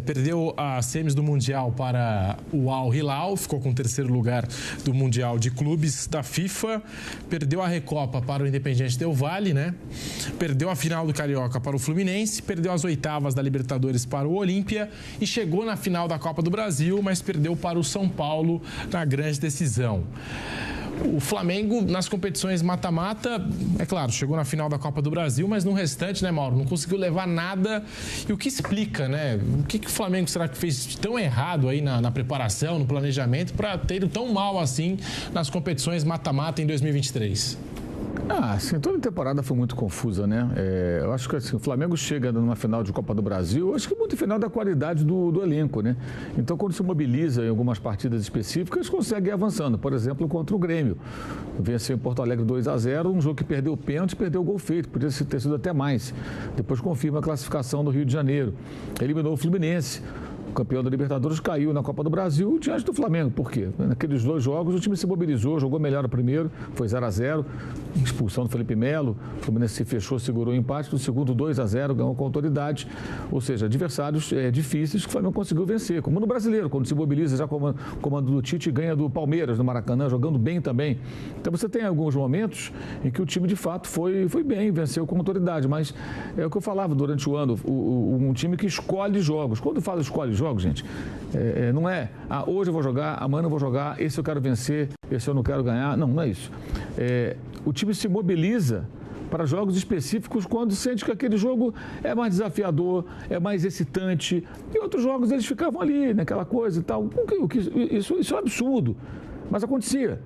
perdeu as semis do Mundial para o Al Hilal, ficou com o 3º lugar do Mundial de Clubes da FIFA, perdeu a Recopa para o Independiente Del Valle, né? Perdeu a final do Carioca para o Fluminense, perdeu as oitavas da Libertadores para o Olímpia e chegou na final da Copa do Brasil, mas perdeu para o São Paulo na grande decisão. O Flamengo, nas competições mata-mata, é claro, chegou na final da Copa do Brasil, mas no restante, né, Mauro, não conseguiu levar nada. E o que explica, né? O que o Flamengo será que fez tão errado aí na preparação, no planejamento, para ter ido tão mal assim nas competições mata-mata em 2023? Assim, toda a temporada foi muito confusa, né? Eu acho que assim, o Flamengo chega numa final de Copa do Brasil, acho que muito final da qualidade do elenco, né? Então, quando se mobiliza em algumas partidas específicas, consegue ir avançando. Por exemplo, contra o Grêmio. Venceu em Porto Alegre 2-0, um jogo que perdeu o pênalti, perdeu o gol feito, podia ter sido até mais. Depois confirma a classificação do Rio de Janeiro. Eliminou o Fluminense. O campeão da Libertadores caiu na Copa do Brasil diante do Flamengo. Por quê? Naqueles 2 jogos o time se mobilizou, jogou melhor o primeiro, foi 0-0, expulsão do Felipe Melo, o Fluminense se fechou, segurou o empate, no segundo 2-0, ganhou com autoridade. Ou seja, adversários difíceis que o Flamengo conseguiu vencer, como no Brasileiro, quando se mobiliza já com o comando do Tite e ganha do Palmeiras no Maracanã, jogando bem também. Então você tem alguns momentos em que o time de fato foi bem, venceu com autoridade, mas é o que eu falava durante o ano, um time que escolhe jogos. Quando fala escolhe jogos, gente, não é hoje eu vou jogar, amanhã eu vou jogar, esse eu quero vencer, esse eu não quero ganhar. Não é isso. O time se mobiliza para jogos específicos quando sente que aquele jogo é mais desafiador, é mais excitante. E outros jogos eles ficavam ali, naquela coisa e tal. Isso é absurdo, mas acontecia.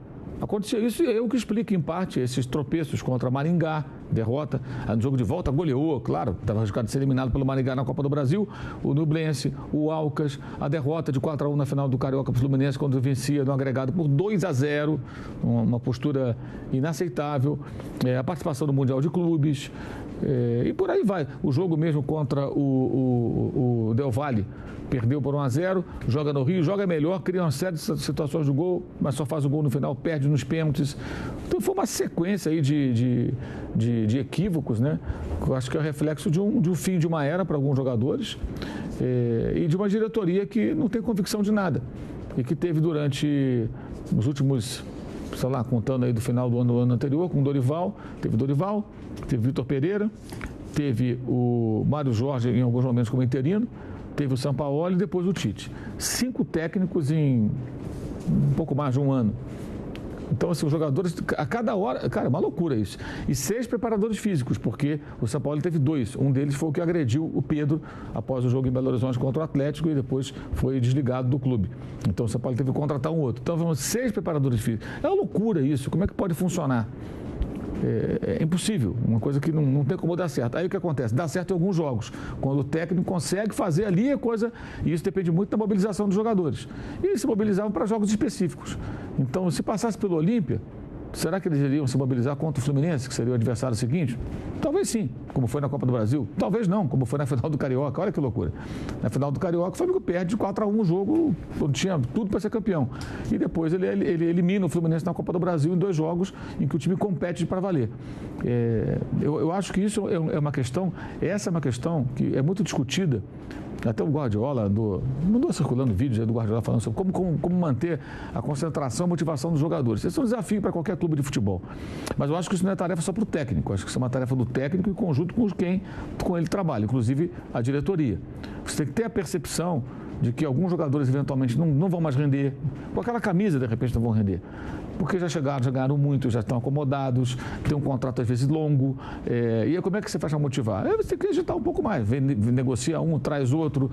Isso é o que explica, em parte, esses tropeços contra Maringá, derrota. No jogo de volta, goleou, claro, estava arriscado de ser eliminado pelo Maringá na Copa do Brasil. O Nublense, o Alcas, a derrota de 4-1 na final do Carioca para o Fluminense, quando vencia no agregado por 2-0, uma postura inaceitável. A participação no Mundial de Clubes, e por aí vai. O jogo mesmo contra o Del Valle, perdeu por 1-0, joga no Rio, joga melhor, cria uma série de situações de gol, mas só faz o gol no final, perde nos pênaltis. Então foi uma sequência aí de equívocos, né? Eu acho que é o reflexo de um fim de uma era para alguns jogadores e de uma diretoria que não tem convicção de nada e que teve durante os últimos, sei lá, contando aí do final do ano anterior, com Dorival, teve Vitor Pereira, teve o Mário Jorge em alguns momentos como interino, teve o Sampaoli e depois o Tite. 5 técnicos em um pouco mais de um ano. Então, assim, os jogadores, a cada hora, cara, é uma loucura isso. E 6 preparadores físicos, porque o Sampaoli teve 2. Um deles foi o que agrediu o Pedro após o jogo em Belo Horizonte contra o Atlético e depois foi desligado do clube. Então, o Sampaoli teve que contratar um outro. Então, vamos 6 preparadores físicos. É uma loucura isso. Como é que pode funcionar? É impossível, uma coisa que não tem como dar certo. Aí o que acontece? Dá certo em alguns jogos, quando o técnico consegue fazer ali a coisa, e isso depende muito da mobilização dos jogadores. E eles se mobilizavam para jogos específicos. Então, se passasse pelo Olímpia, será que eles iriam se mobilizar contra o Fluminense, que seria o adversário seguinte? Talvez sim, como foi na Copa do Brasil. Talvez não, como foi na final do Carioca. Olha que loucura. Na final do Carioca, o Flamengo perde de 4-1 um jogo, onde tinha tudo para ser campeão. E depois ele elimina o Fluminense na Copa do Brasil em 2 jogos em que o time compete para valer. Eu acho que isso é uma questão, essa é uma questão que é muito discutida Até o Guardiola andou circulando vídeos aí do Guardiola falando sobre como manter a concentração e a motivação dos jogadores. Esse é um desafio para qualquer clube de futebol. Mas eu acho que isso não é tarefa só para o técnico. Eu acho que isso é uma tarefa do técnico em conjunto com quem com ele trabalha, inclusive a diretoria. Você tem que ter a percepção de que alguns jogadores eventualmente não vão mais render. Com aquela camisa, de repente, não vão render. Porque já ganharam muito, já estão acomodados, tem um contrato às vezes longo. E aí como é que você faz para motivar? Você tem que agitar um pouco mais, negocia um, traz outro.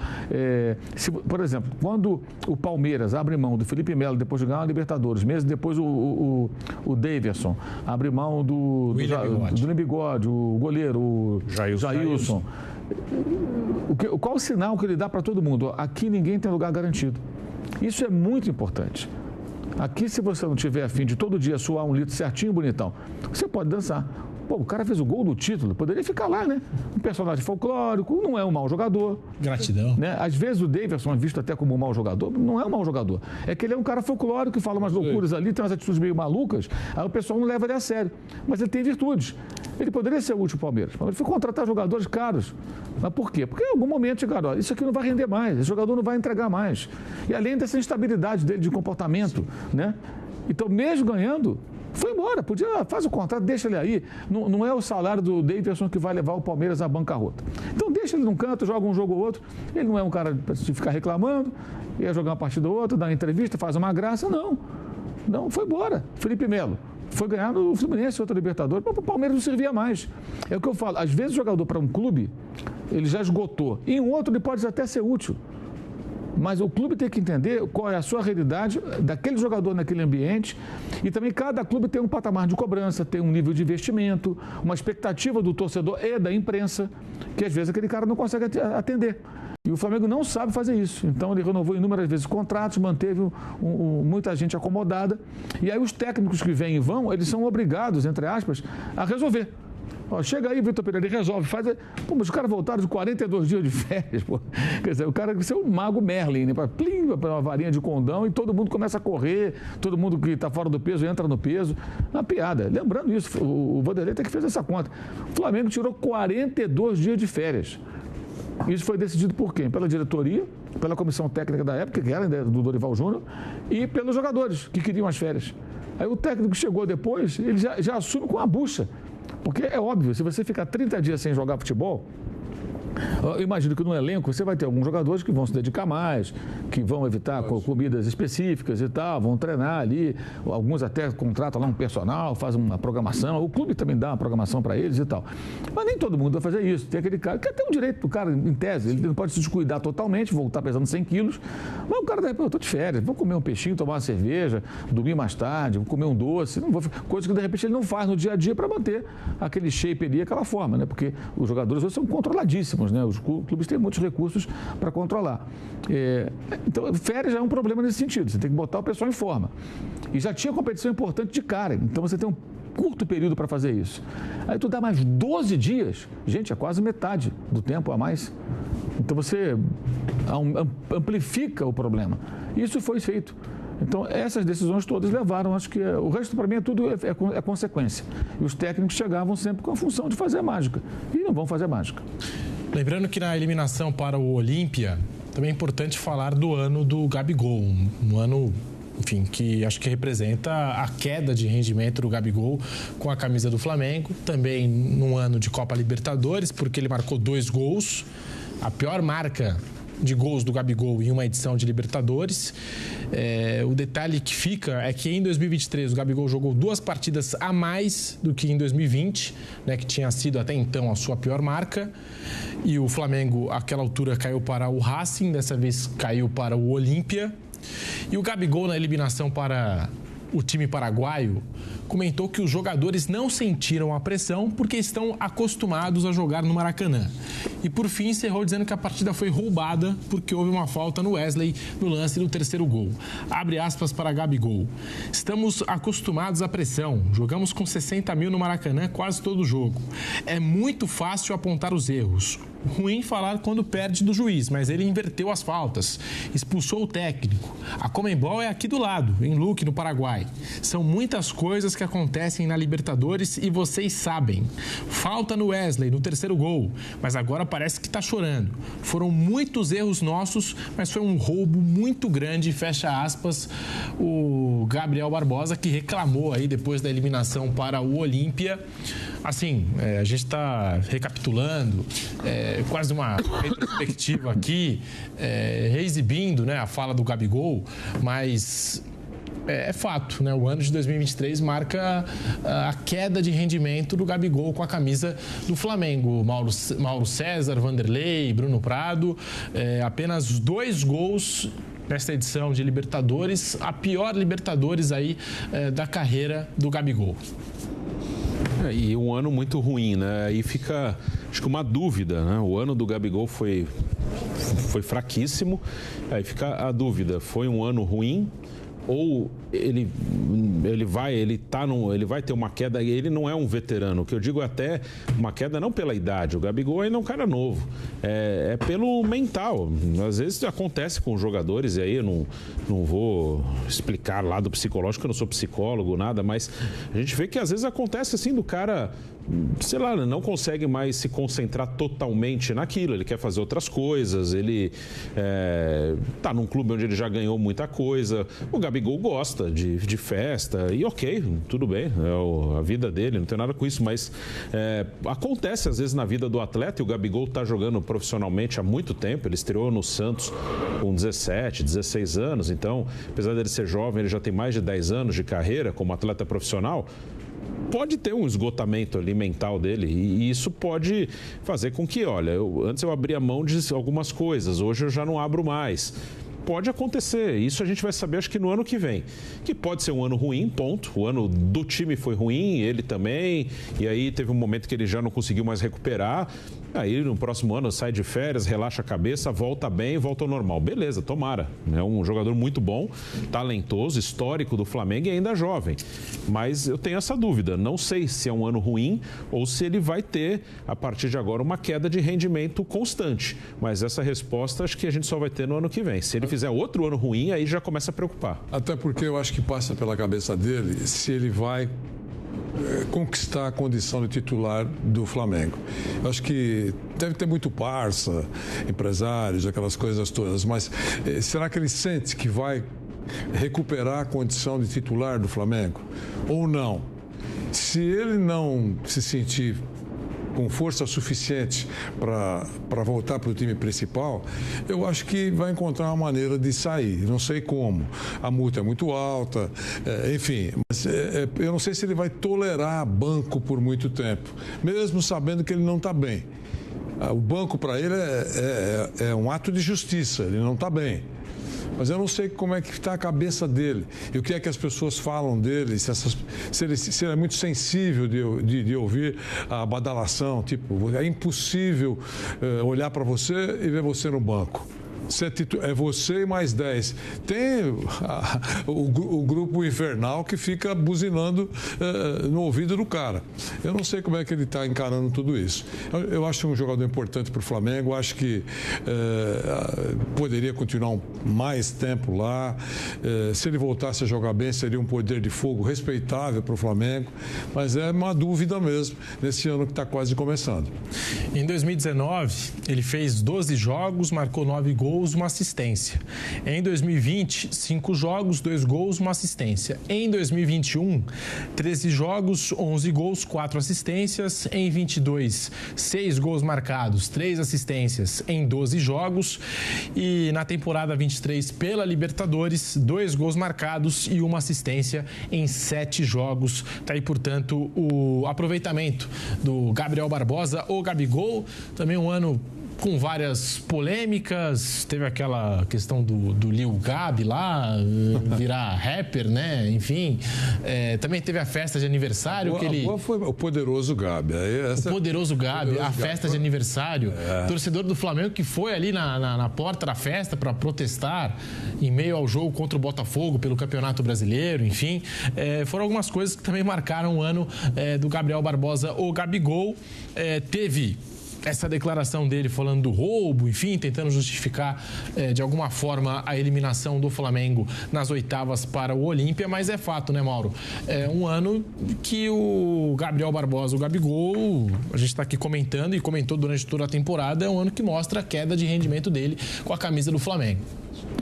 Por exemplo, quando o Palmeiras abre mão do Felipe Melo depois de ganhar a Libertadores, meses depois o Daverson abre mão do William Bigode, o goleiro, o Jailson. Qual o sinal que ele dá para todo mundo? Aqui ninguém tem lugar garantido. Isso é muito importante. Aqui, se você não tiver a fim de todo dia suar 1 litro certinho, bonitão, você pode dançar. Pô, o cara fez o gol do título, poderia ficar lá, né? Um personagem folclórico, não é um mau jogador. Gratidão. Né? Às vezes o Daverson é visto até como um mau jogador, não é um mau jogador. É que ele é um cara folclórico que fala umas loucuras ali, tem umas atitudes meio malucas, aí o pessoal não leva ele a sério. Mas ele tem virtudes. Ele poderia ser útil para o Palmeiras. Ele foi contratar jogadores caros. Mas por quê? Porque em algum momento chegaram, olha, isso aqui não vai render mais, esse jogador não vai entregar mais. E além dessa instabilidade dele de comportamento, né? Então, mesmo ganhando, foi embora. Faz o contrato, deixa ele aí. Não é o salário do Daverson que vai levar o Palmeiras à bancarrota. Então, deixa ele num canto, joga um jogo ou outro. Ele não é um cara de ficar reclamando, ia jogar uma partida ou outra, dar uma entrevista, faz uma graça. Não, foi embora. Felipe Melo foi ganhar no Fluminense, outra Libertadores, mas o Palmeiras não servia mais. É o que eu falo. Às vezes o jogador para um clube, ele já esgotou. E em outro ele pode até ser útil. Mas o clube tem que entender qual é a sua realidade daquele jogador naquele ambiente. E também cada clube tem um patamar de cobrança, tem um nível de investimento, uma expectativa do torcedor e da imprensa, que às vezes aquele cara não consegue atender. E o Flamengo não sabe fazer isso. Então ele renovou inúmeras vezes contratos, manteve muita gente acomodada. E aí os técnicos que vêm e vão, eles são obrigados, entre aspas, a resolver. Ó, chega aí, Vitor Pereira, ele resolve, faz. Pô, mas os caras voltaram de 42 dias de férias, pô. Quer dizer, o cara que é um mago Merlin, né? Plim, uma varinha de condão e todo mundo começa a correr, todo mundo que está fora do peso entra no peso. Uma piada. Lembrando isso, o Vanderlei até que fez essa conta. O Flamengo tirou 42 dias de férias. Isso foi decidido por quem? Pela diretoria, pela comissão técnica da época, que era do Dorival Júnior, e pelos jogadores que queriam as férias. Aí o técnico que chegou depois, ele já assume com a bucha. Porque é óbvio, se você ficar 30 dias sem jogar futebol, eu imagino que no elenco você vai ter alguns jogadores que vão se dedicar mais, que vão evitar comidas específicas e tal, vão treinar ali, alguns até contratam lá um personal, fazem uma programação, o clube também dá uma programação para eles e tal. Mas nem todo mundo vai fazer isso. Tem aquele cara que tem um direito do cara, em tese, ele não pode se descuidar totalmente, voltar pesando 100 quilos, mas o cara daí, eu tô de férias, vou comer um peixinho, tomar uma cerveja, dormir mais tarde, vou comer um doce, coisa que de repente ele não faz no dia a dia para manter aquele shape ali, aquela forma, né? Porque os jogadores hoje são controladíssimos, né? Os clubes têm muitos recursos para controlar. Então, férias já é um problema nesse sentido. Você tem que botar o pessoal em forma. E já tinha competição importante de cara. Então, você tem um curto período para fazer isso. Aí tu dá mais 12 dias. Gente, é quase metade do tempo a mais. Então, você amplifica o problema. Isso foi feito. Então, essas decisões todas levaram, acho que o resto para mim é consequência. E os técnicos chegavam sempre com a função de fazer a mágica. E não vão fazer mágica. Lembrando que na eliminação para o Olímpia, também é importante falar do ano do Gabigol. Um ano, enfim, que acho que representa a queda de rendimento do Gabigol com a camisa do Flamengo. Também num ano de Copa Libertadores, porque ele marcou 2 gols. A pior marca de gols do Gabigol em uma edição de Libertadores. O detalhe que fica é que em 2023 o Gabigol jogou 2 partidas a mais do que em 2020, né, que tinha sido até então a sua pior marca. E o Flamengo, àquela altura, caiu para o Racing, dessa vez caiu para o Olímpia. E o Gabigol, na eliminação para o time paraguaio, comentou que os jogadores não sentiram a pressão porque estão acostumados a jogar no Maracanã. E por fim encerrou dizendo que a partida foi roubada porque houve uma falta no Wesley no lance do 3º gol. Abre aspas para Gabigol. Estamos acostumados à pressão. Jogamos com 60 mil no Maracanã quase todo o jogo. É muito fácil apontar os erros. ruim falar quando perde do juiz, mas ele inverteu as faltas, expulsou o técnico. A Conmebol é aqui do lado, em Luque, no Paraguai. São muitas coisas que acontecem na Libertadores e vocês sabem. Falta no Wesley, no terceiro gol, mas agora parece que está chorando. Foram muitos erros nossos, mas foi um roubo muito grande, fecha aspas, o Gabriel Barbosa, que reclamou aí depois da eliminação para o Olímpia. Assim, a gente está recapitulando, quase uma retrospectiva aqui, reexibindo, né, a fala do Gabigol, mas é fato, né? O ano de 2023 marca a queda de rendimento do Gabigol com a camisa do Flamengo. Mauro César, Vanderlei, Bruno Prado, apenas 2 gols nesta edição de Libertadores, a pior Libertadores aí da carreira do Gabigol. E um ano muito ruim, né? Aí fica, acho que uma dúvida, né? O ano do Gabigol foi fraquíssimo. Aí fica a dúvida, foi um ano ruim ou ele vai ter uma queda? Ele não é um veterano, o que eu digo é até uma queda não pela idade, o Gabigol ainda é um cara novo, é pelo mental. Às vezes acontece com os jogadores, e aí eu não vou explicar lado psicológico, eu não sou psicólogo, nada, mas a gente vê que às vezes acontece assim do cara, sei lá, não consegue mais se concentrar totalmente naquilo, ele quer fazer outras coisas, ele tá num clube onde ele já ganhou muita coisa, o Gabigol gosta de festa, e ok, tudo bem, é a vida dele, não tem nada com isso, mas acontece às vezes na vida do atleta, e o Gabigol tá jogando profissionalmente há muito tempo, ele estreou no Santos com 17, 16 anos, então, apesar dele ser jovem, ele já tem mais de 10 anos de carreira como atleta profissional. Pode ter um esgotamento ali mental dele, e isso pode fazer com que, olha, antes eu abria mão de algumas coisas, hoje eu já não abro mais. Pode acontecer, isso a gente vai saber acho que no ano que vem, que pode ser um ano ruim, ponto, o ano do time foi ruim, ele também, e aí teve um momento que ele já não conseguiu mais recuperar, aí no próximo ano sai de férias, relaxa a cabeça, volta bem, volta ao normal, beleza, tomara, é um jogador muito bom, talentoso, histórico do Flamengo e ainda jovem, mas eu tenho essa dúvida, não sei se é um ano ruim ou se ele vai ter, a partir de agora, uma queda de rendimento constante, mas essa resposta acho que a gente só vai ter no ano que vem. Se ele fizer outro ano ruim, aí já começa a preocupar. Até porque eu acho que passa pela cabeça dele se ele vai conquistar a condição de titular do Flamengo. Eu acho que deve ter muito parça, empresários, aquelas coisas todas, mas será que ele sente que vai recuperar a condição de titular do Flamengo? Ou não? Se ele não se sentir com força suficiente para voltar para o time principal, eu acho que vai encontrar uma maneira de sair. Não sei como. A multa é muito alta, enfim. Mas eu não sei se ele vai tolerar banco por muito tempo, mesmo sabendo que ele não está bem. O banco para ele é um ato de justiça, ele não está bem. Mas eu não sei como é que está a cabeça dele e o que é que as pessoas falam dele, se ele é muito sensível de ouvir a badalação, tipo, é impossível olhar para você e ver você no banco. É você e mais 10. Tem o grupo infernal que fica buzinando no ouvido do cara. Eu não sei como é que ele está encarando tudo isso. Eu acho um jogador importante para o Flamengo, acho que poderia continuar mais tempo lá. Se ele voltasse a jogar bem, seria um poder de fogo respeitável para o Flamengo, mas é uma dúvida mesmo nesse ano que está quase começando. Em 2019, ele fez 12 jogos, marcou 9 gols, uma assistência. Em 2020, 5 jogos, 2 gols, uma assistência. Em 2021, 13 jogos, 11 gols, 4 assistências. Em 22, 6 gols marcados, 3 assistências em 12 jogos. E na temporada 23, pela Libertadores, 2 gols marcados e uma assistência em 7 jogos. Tá aí, portanto, o aproveitamento do Gabriel Barbosa, o Gabigol. Também um ano com várias polêmicas, teve aquela questão do Lil Gabi lá, virar rapper, né? Enfim, também teve a festa de aniversário. Qual foi o poderoso Gabi? O poderoso Gabi, a festa de aniversário. Torcedor do Flamengo que foi ali na porta da festa para protestar em meio ao jogo contra o Botafogo pelo Campeonato Brasileiro, enfim. Foram algumas coisas que também marcaram o ano do Gabriel Barbosa, o Gabigol. Teve essa declaração dele falando do roubo, enfim, tentando justificar de alguma forma a eliminação do Flamengo nas oitavas para o Olímpia, mas é fato, né, Mauro? É um ano que o Gabriel Barbosa, o Gabigol, a gente está aqui comentando e comentou durante toda a temporada, é um ano que mostra a queda de rendimento dele com a camisa do Flamengo.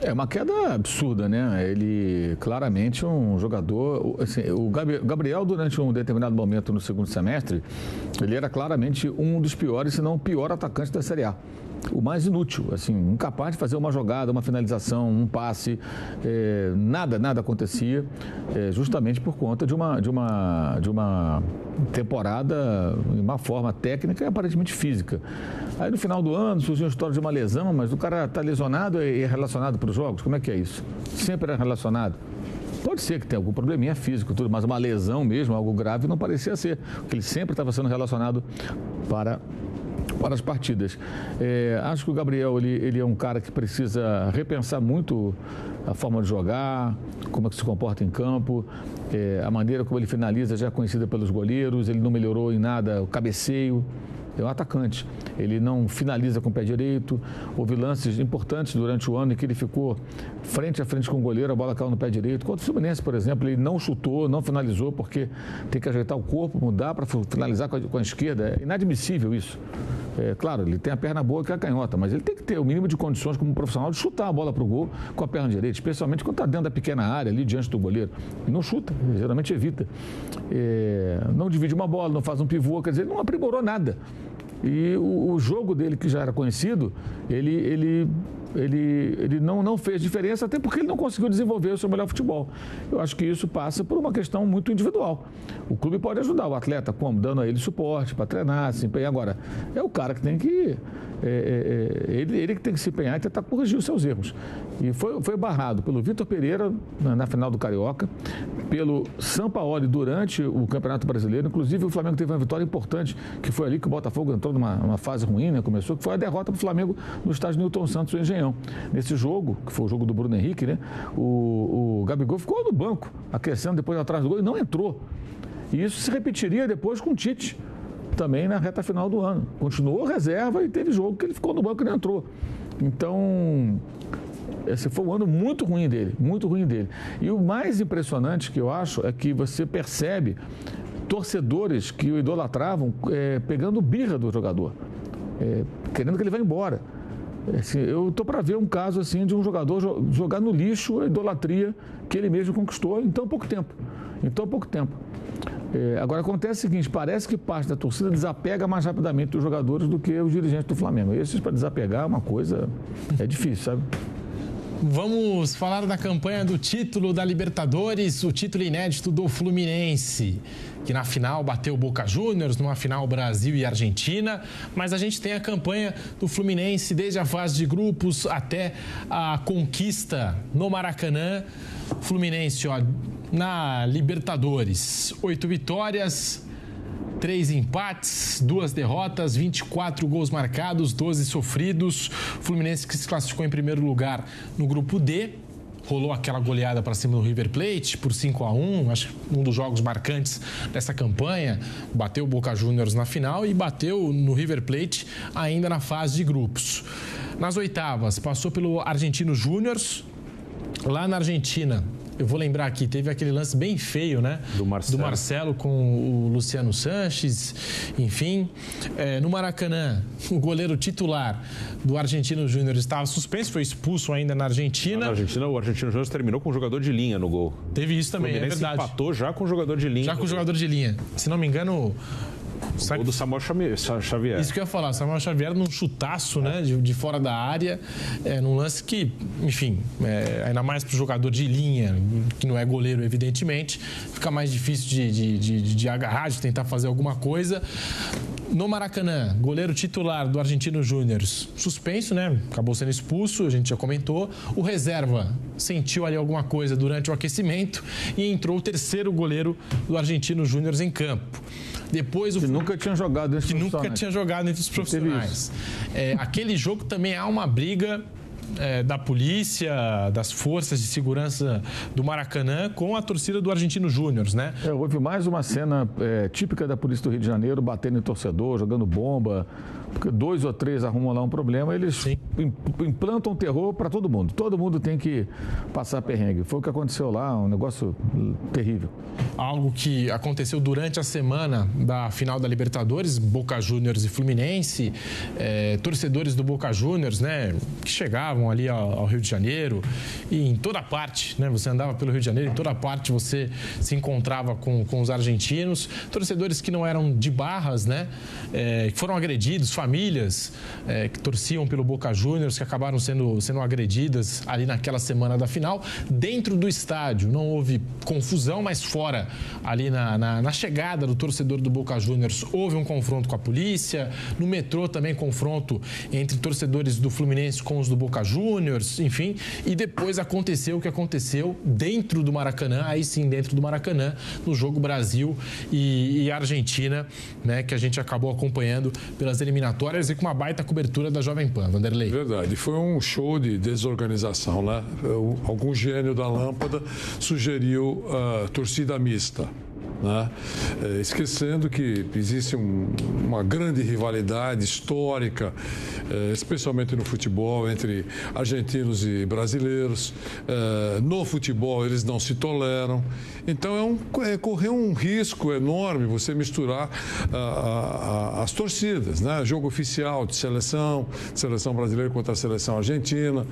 É uma queda absurda, né? Ele claramente é um jogador... Assim, o Gabriel, durante um determinado momento no segundo semestre, ele era claramente um dos piores, se não o pior atacante da Série A. O mais inútil, assim, incapaz de fazer uma jogada, uma finalização, um passe, nada acontecia, justamente por conta de uma temporada em uma forma técnica e aparentemente física. Aí no final do ano surgiu a história de uma lesão, mas o cara está lesionado e é relacionado para os jogos? Como é que é isso? Sempre é relacionado? Pode ser que tenha algum probleminha físico, tudo, mas uma lesão mesmo, algo grave, não parecia ser, porque ele sempre estava sendo relacionado para as partidas. Acho que o Gabriel ele é um cara que precisa repensar muito a forma de jogar, como é que se comporta em campo, a maneira como ele finaliza já é conhecida pelos goleiros, ele não melhorou em nada o cabeceio. É um atacante, ele não finaliza com o pé direito. Houve lances importantes durante o ano em que ele ficou frente a frente com o goleiro, a bola caiu no pé direito. Contra o Fluminense, por exemplo, ele não chutou, não finalizou, porque tem que ajeitar o corpo, mudar para finalizar com a esquerda. É inadmissível isso. Claro, ele tem a perna boa que é a canhota, mas ele tem que ter o mínimo de condições como profissional de chutar a bola para o gol com a perna direita, especialmente quando está dentro da pequena área, ali diante do goleiro. E não chuta, geralmente evita. Não divide uma bola, não faz um pivô, quer dizer, ele não aprimorou nada. E o jogo dele, que já era conhecido, ele não fez diferença, até porque ele não conseguiu desenvolver o seu melhor futebol. Eu acho que isso passa por uma questão muito individual. O clube pode ajudar o atleta, como? Dando a ele suporte para treinar, se empenhar. Agora, é o cara que tem que... ele que tem que se empenhar e tentar corrigir os seus erros. E foi barrado pelo Vitor Pereira na final do Carioca, pelo Sampaoli durante o Campeonato Brasileiro. Inclusive, o Flamengo teve uma vitória importante, que foi ali que o Botafogo entrou numa fase ruim, né? Começou, que foi a derrota para o Flamengo no estádio Newton Santos, o Engenhão. Nesse jogo, que foi o jogo do Bruno Henrique, né? O Gabigol ficou no banco, aquecendo depois atrás do gol e não entrou. E isso se repetiria depois com o Tite, também na reta final do ano. Continuou reserva e teve jogo que ele ficou no banco e não entrou. Então, esse foi um ano muito ruim dele, muito ruim dele. E o mais impressionante que eu acho é que você percebe torcedores que o idolatravam pegando birra do jogador, querendo que ele vá embora. Assim, eu estou para ver um caso assim de um jogador jogar no lixo a idolatria que ele mesmo conquistou em tão pouco tempo. Agora acontece o seguinte, parece que parte da torcida desapega mais rapidamente dos jogadores do que os dirigentes do Flamengo. Esses, para desapegar, é uma coisa, é difícil, sabe? Vamos falar da campanha do título da Libertadores, o título inédito do Fluminense, que na final bateu o Boca Juniors, numa final Brasil e Argentina, mas a gente tem a campanha do Fluminense desde a fase de grupos até a conquista no Maracanã. Fluminense, na Libertadores, 8 vitórias, 3 empates, 2 derrotas, 24 gols marcados, 12 sofridos. Fluminense que se classificou em primeiro lugar no grupo D. Rolou aquela goleada para cima do River Plate por 5-1, acho que um dos jogos marcantes dessa campanha. Bateu o Boca Juniors na final e bateu no River Plate ainda na fase de grupos. Nas oitavas, passou pelo Argentinos Júniors. Lá na Argentina, eu vou lembrar aqui, teve aquele lance bem feio, né? Do Marcelo com o Luciano Sanches, enfim. No Maracanã, o goleiro titular do Argentino Júnior estava suspenso, foi expulso ainda na Argentina. Na Argentina, o Argentino Júnior terminou com um jogador de linha no gol. Teve isso também, é verdade. Empatou já com o jogador de linha. Já com o jogador de linha. Se não me engano... O do Samuel Xavier. Isso que eu ia falar, Samuel Xavier num chutaço, né, de fora da área, num lance que, enfim, ainda mais para o jogador de linha, que não é goleiro, evidentemente, fica mais difícil de agarrar, de tentar fazer alguma coisa. No Maracanã, goleiro titular do Argentino Júnior, suspenso, né? Acabou sendo expulso, a gente já comentou. O reserva sentiu ali alguma coisa durante o aquecimento e entrou o terceiro goleiro do Argentino Júnior em campo. Depois que nunca tinha jogado entre os profissionais. Aquele jogo também há uma briga da polícia, das forças de segurança do Maracanã com a torcida do Argentino Júnior, né? Houve mais uma cena típica da polícia do Rio de Janeiro, batendo em torcedor, jogando bomba. Porque 2 ou 3 arrumam lá um problema, eles implantam terror para todo mundo. Todo mundo tem que passar perrengue. Foi o que aconteceu lá, um negócio terrível. Algo que aconteceu durante a semana da final da Libertadores, Boca Juniors e Fluminense, torcedores do Boca Juniors, né, que chegavam ali ao Rio de Janeiro e em toda parte, né, você andava pelo Rio de Janeiro, em toda parte você se encontrava com os argentinos, torcedores que não eram de Barras, né, que foram agredidos, famílias que torciam pelo Boca Juniors, que acabaram sendo agredidas ali naquela semana da final. Dentro do estádio não houve confusão, mas fora, ali na chegada do torcedor do Boca Juniors, houve um confronto com a polícia. No metrô também confronto entre torcedores do Fluminense com os do Boca Juniors, enfim. E depois aconteceu o que aconteceu dentro do Maracanã, aí sim dentro do Maracanã, no jogo Brasil e Argentina, né, que a gente acabou acompanhando pelas eliminatórias e com uma baita cobertura da Jovem Pan, Vanderlei. Verdade, foi um show de desorganização, né? Algum gênio da lâmpada sugeriu a torcida mista, né? Esquecendo que existe uma grande rivalidade histórica, especialmente no futebol, entre argentinos e brasileiros. No futebol eles não se toleram. Então correr um risco enorme você misturar as torcidas, né? Jogo oficial de seleção brasileira contra a seleção argentina.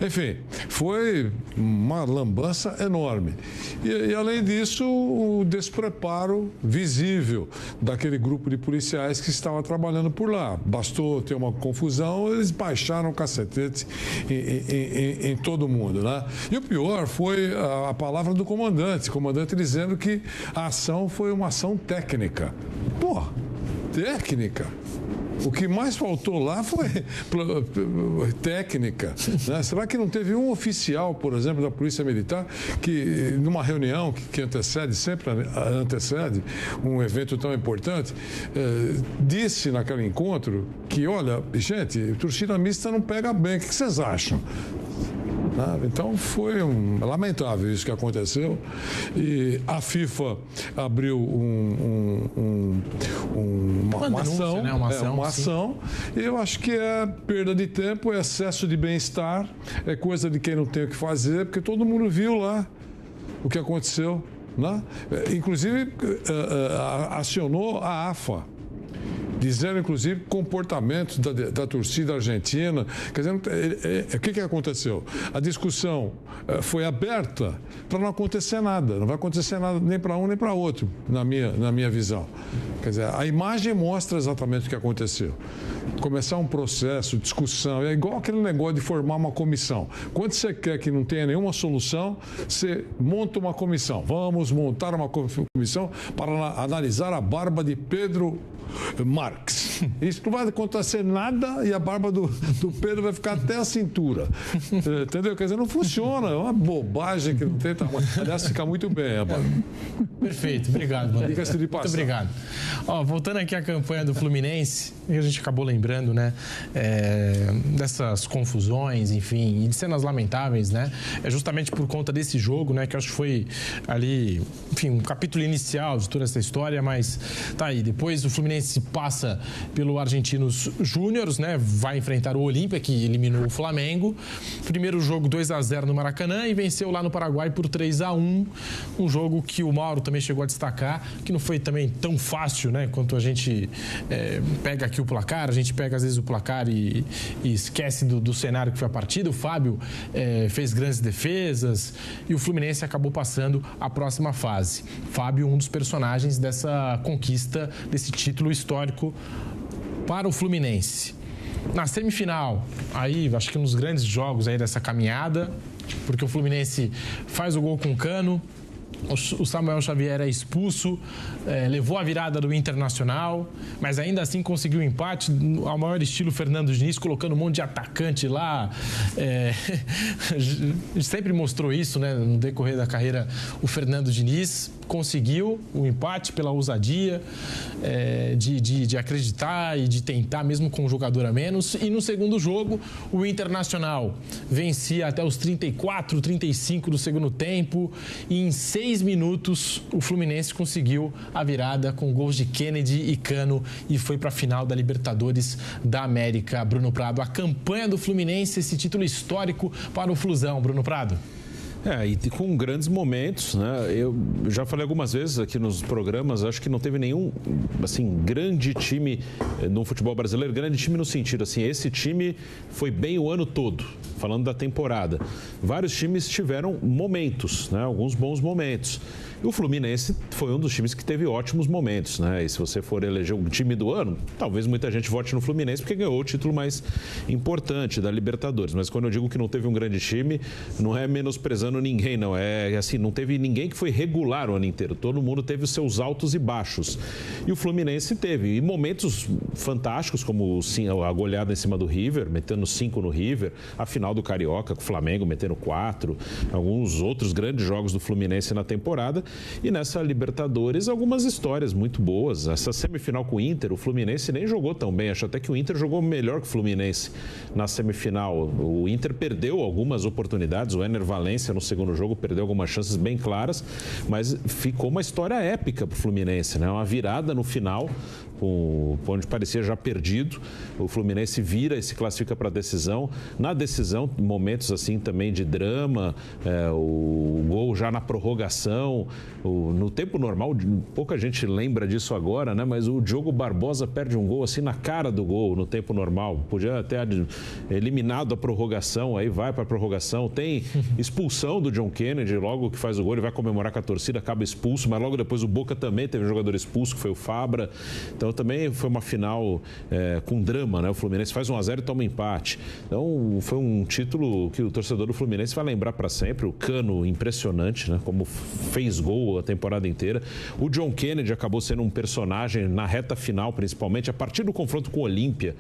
Enfim, foi uma lambança enorme. E além disso, o despreparo visível daquele grupo de policiais que estava trabalhando por lá. Bastou ter uma confusão, eles baixaram o cacetete em todo mundo, né? E o pior foi a palavra do comandante dizendo que a ação foi uma ação técnica. Pô, técnica? O que mais faltou lá foi técnica, né? Será que não teve um oficial, por exemplo, da Polícia Militar, que numa reunião que sempre antecede um evento tão importante, disse naquele encontro que, olha, gente, torcida mista não pega bem, o que vocês acham? Então foi lamentável isso que aconteceu e a FIFA abriu uma ação, né? Uma ação, e eu acho que é perda de tempo, é excesso de bem-estar, é coisa de quem não tem o que fazer, porque todo mundo viu lá o que aconteceu, né? Inclusive acionou a AFA, dizendo, inclusive, comportamentos da torcida argentina. Quer dizer, o que aconteceu? A discussão foi aberta para não acontecer nada. Não vai acontecer nada nem para um nem para outro, na minha visão. Quer dizer, a imagem mostra exatamente o que aconteceu. Começar um processo, discussão, é igual aquele negócio de formar uma comissão. Quando você quer que não tenha nenhuma solução, você monta uma comissão. Vamos montar uma comissão para analisar a barba de Pedro Marques. Isso não vai acontecer nada e a barba do Pedro vai ficar até a cintura. Entendeu? Quer dizer, não funciona. É uma bobagem que não tem tamanho. Aliás, fica muito bem a barba. Perfeito, obrigado, Vanderlei. Muito obrigado. Voltando aqui à campanha do Fluminense, a gente acabou lembrando, né, dessas confusões, enfim, e de cenas lamentáveis, né? É justamente por conta desse jogo, né, que eu acho que foi ali, enfim, um capítulo inicial de toda essa história, mas tá aí. Depois o Fluminense passa pelo Argentinos Júniors, né? Vai enfrentar o Olímpia, que eliminou o Flamengo. Primeiro jogo 2-0 no Maracanã e venceu lá no Paraguai por 3-1. Um jogo que o Mauro também chegou a destacar, que não foi também tão fácil, né? Quanto a gente pega aqui o placar, a gente pega às vezes o placar e esquece do cenário que foi a partida. O Fábio fez grandes defesas e o Fluminense acabou passando a próxima fase. Fábio, um dos personagens dessa conquista, desse título histórico para o Fluminense. Na semifinal, aí acho que um dos grandes jogos aí dessa caminhada, porque o Fluminense faz o gol com o Cano, o Samuel Xavier é expulso, levou a virada do Internacional, mas ainda assim conseguiu o empate ao maior estilo Fernando Diniz, colocando um monte de atacante lá. Sempre mostrou isso, né, no decorrer da carreira, o Fernando Diniz. conseguiu o empate pela ousadia de acreditar e de tentar, mesmo com um jogador a menos. E no segundo jogo, o Internacional vencia até os 34, 35 do segundo tempo. E em 6 minutos, o Fluminense conseguiu a virada com gols de Kennedy e Cano e foi para a final da Libertadores da América. Bruno Prado, a campanha do Fluminense, esse título histórico para o Flusão. Bruno Prado. E com grandes momentos, né? Eu já falei algumas vezes aqui nos programas, acho que não teve nenhum, assim, grande time no futebol brasileiro, grande time no sentido, assim, esse time foi bem o ano todo, falando da temporada. Vários times tiveram momentos, né? Alguns bons momentos. E o Fluminense foi um dos times que teve ótimos momentos, né? E se você for eleger o time do ano, talvez muita gente vote no Fluminense porque ganhou o título mais importante da Libertadores. Mas quando eu digo que não teve um grande time, não é menosprezando ninguém, não. É assim, não teve ninguém que foi regular o ano inteiro. Todo mundo teve os seus altos e baixos. E o Fluminense teve. E momentos fantásticos, como a goleada em cima do River, metendo 5 no River, a final do Carioca com o Flamengo, metendo 4, alguns outros grandes jogos do Fluminense na temporada. E nessa Libertadores, algumas histórias muito boas. Essa semifinal com o Inter, o Fluminense nem jogou tão bem. Acho até que o Inter jogou melhor que o Fluminense na semifinal. O Inter perdeu algumas oportunidades. O Ener Valencia, no segundo jogo, perdeu algumas chances bem claras. Mas ficou uma história épica para o Fluminense, né? Uma virada no final, onde parecia já perdido. O Fluminense vira e se classifica para a decisão. Na decisão, momentos assim também de drama, o gol já na prorrogação. No tempo normal, pouca gente lembra disso agora, né? Mas o Diogo Barbosa perde um gol assim na cara do gol no tempo normal. Podia ter eliminado a prorrogação, aí vai para a prorrogação. Tem expulsão do John Kennedy, logo que faz o gol, ele vai comemorar com a torcida, acaba expulso, mas logo depois o Boca também teve um jogador expulso, que foi o Fabra. Então também foi uma final com drama, né? O Fluminense faz 1-0 e toma empate. Então foi um título que o torcedor do Fluminense vai lembrar para sempre. O Cano, impressionante, né? Como fez gol a temporada inteira. O John Kennedy acabou sendo um personagem na reta final, principalmente, a partir do confronto com o Olímpia,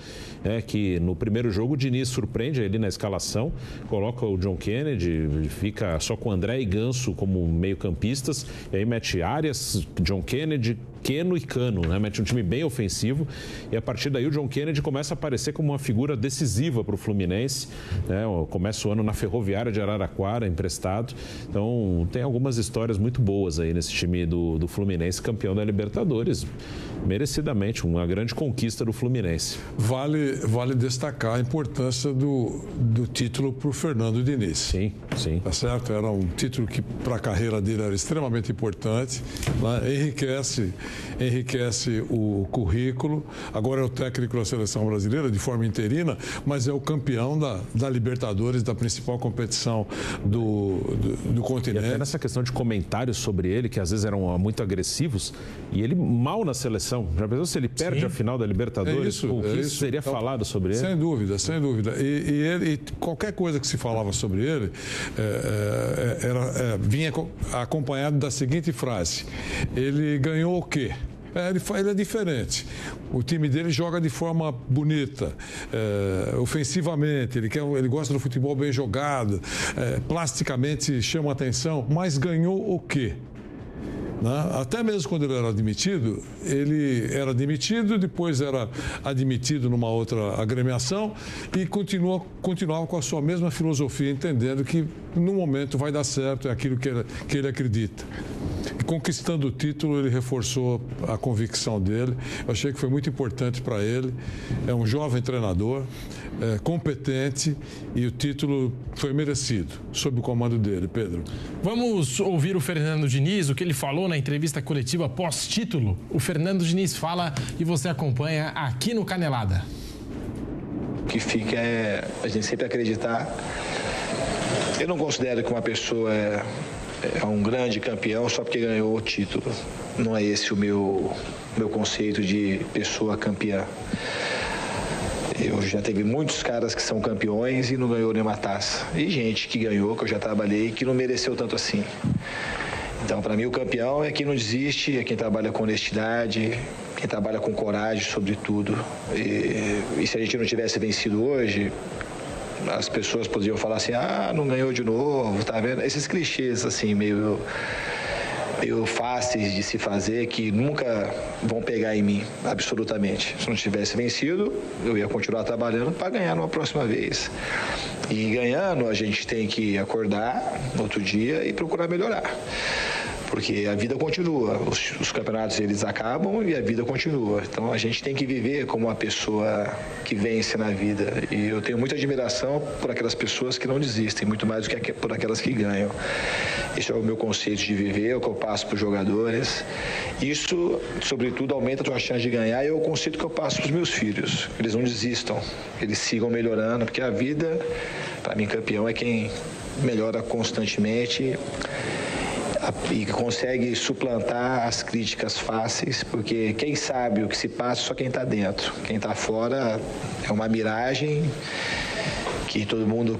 que no primeiro jogo o Diniz surpreende ele na escalação, coloca o John Kennedy, fica só com André e Ganso como meio-campistas, e aí mete Arias, John Kennedy, Keno e Cano, né? Mete um time bem ofensivo e a partir daí o John Kennedy começa a aparecer como uma figura decisiva para o Fluminense, né? Começa o ano na Ferroviária de Araraquara, emprestado. Então tem algumas histórias muito boas aí nesse time do Fluminense, campeão da Libertadores, merecidamente, uma grande conquista do Fluminense. Vale destacar a importância do título para o Fernando Diniz. Sim. Tá certo? Era um título que para a carreira dele era extremamente importante, né? Enriquece o currículo. Agora é o técnico da seleção brasileira de forma interina, mas é o campeão da Libertadores, da principal competição do continente. E até nessa questão de comentários sobre ele, que às vezes eram muito agressivos, e ele mal na seleção. Já pensou se ele perde a final da Libertadores? O que seria falado sobre ele? Sem dúvida. E qualquer coisa que se falava sobre ele vinha acompanhado da seguinte frase: ele ganhou o quê? Ele é diferente. O time dele joga de forma bonita, ofensivamente, ele gosta do futebol bem jogado, plasticamente chama atenção, mas ganhou o quê? Até mesmo quando ele era demitido, depois era admitido numa outra agremiação e continuava com a sua mesma filosofia, entendendo que no momento vai dar certo, é aquilo que ele acredita. E conquistando o título, ele reforçou a convicção dele. Eu achei que foi muito importante para ele. É um jovem treinador, competente, e o título foi merecido, sob o comando dele, Pedro. Vamos ouvir o Fernando Diniz, o que ele falou na entrevista coletiva pós-título. O Fernando Diniz fala e você acompanha aqui no Canelada. O que fica é a gente sempre acreditar. Eu não considero que uma pessoa é um grande campeão só porque ganhou o título. Não é esse o meu conceito de pessoa campeã. Eu já teve muitos caras que são campeões e não ganhou nenhuma taça. E gente que ganhou, que eu já trabalhei, que não mereceu tanto assim. Então, para mim, o campeão é quem não desiste, é quem trabalha com honestidade, quem trabalha com coragem, sobretudo. E se a gente não tivesse vencido hoje, as pessoas poderiam falar assim: não ganhou de novo, tá vendo? Esses clichês, assim, meio meio fáceis de se fazer que nunca vão pegar em mim, absolutamente. Se não tivesse vencido, eu ia continuar trabalhando para ganhar numa próxima vez. E ganhando, a gente tem que acordar no outro dia e procurar melhorar. Porque a vida continua, os campeonatos eles acabam e a vida continua. Então a gente tem que viver como uma pessoa que vence na vida. E eu tenho muita admiração por aquelas pessoas que não desistem, muito mais do que por aquelas que ganham. Esse é o meu conceito de viver, é o que eu passo para os jogadores. Isso, sobretudo, aumenta a tua chance de ganhar e é o conceito que eu passo para os meus filhos. Eles não desistam, eles sigam melhorando, porque a vida, para mim, campeão é quem melhora constantemente e consegue suplantar as críticas fáceis, porque quem sabe o que se passa é só quem está dentro. Quem está fora é uma miragem que todo mundo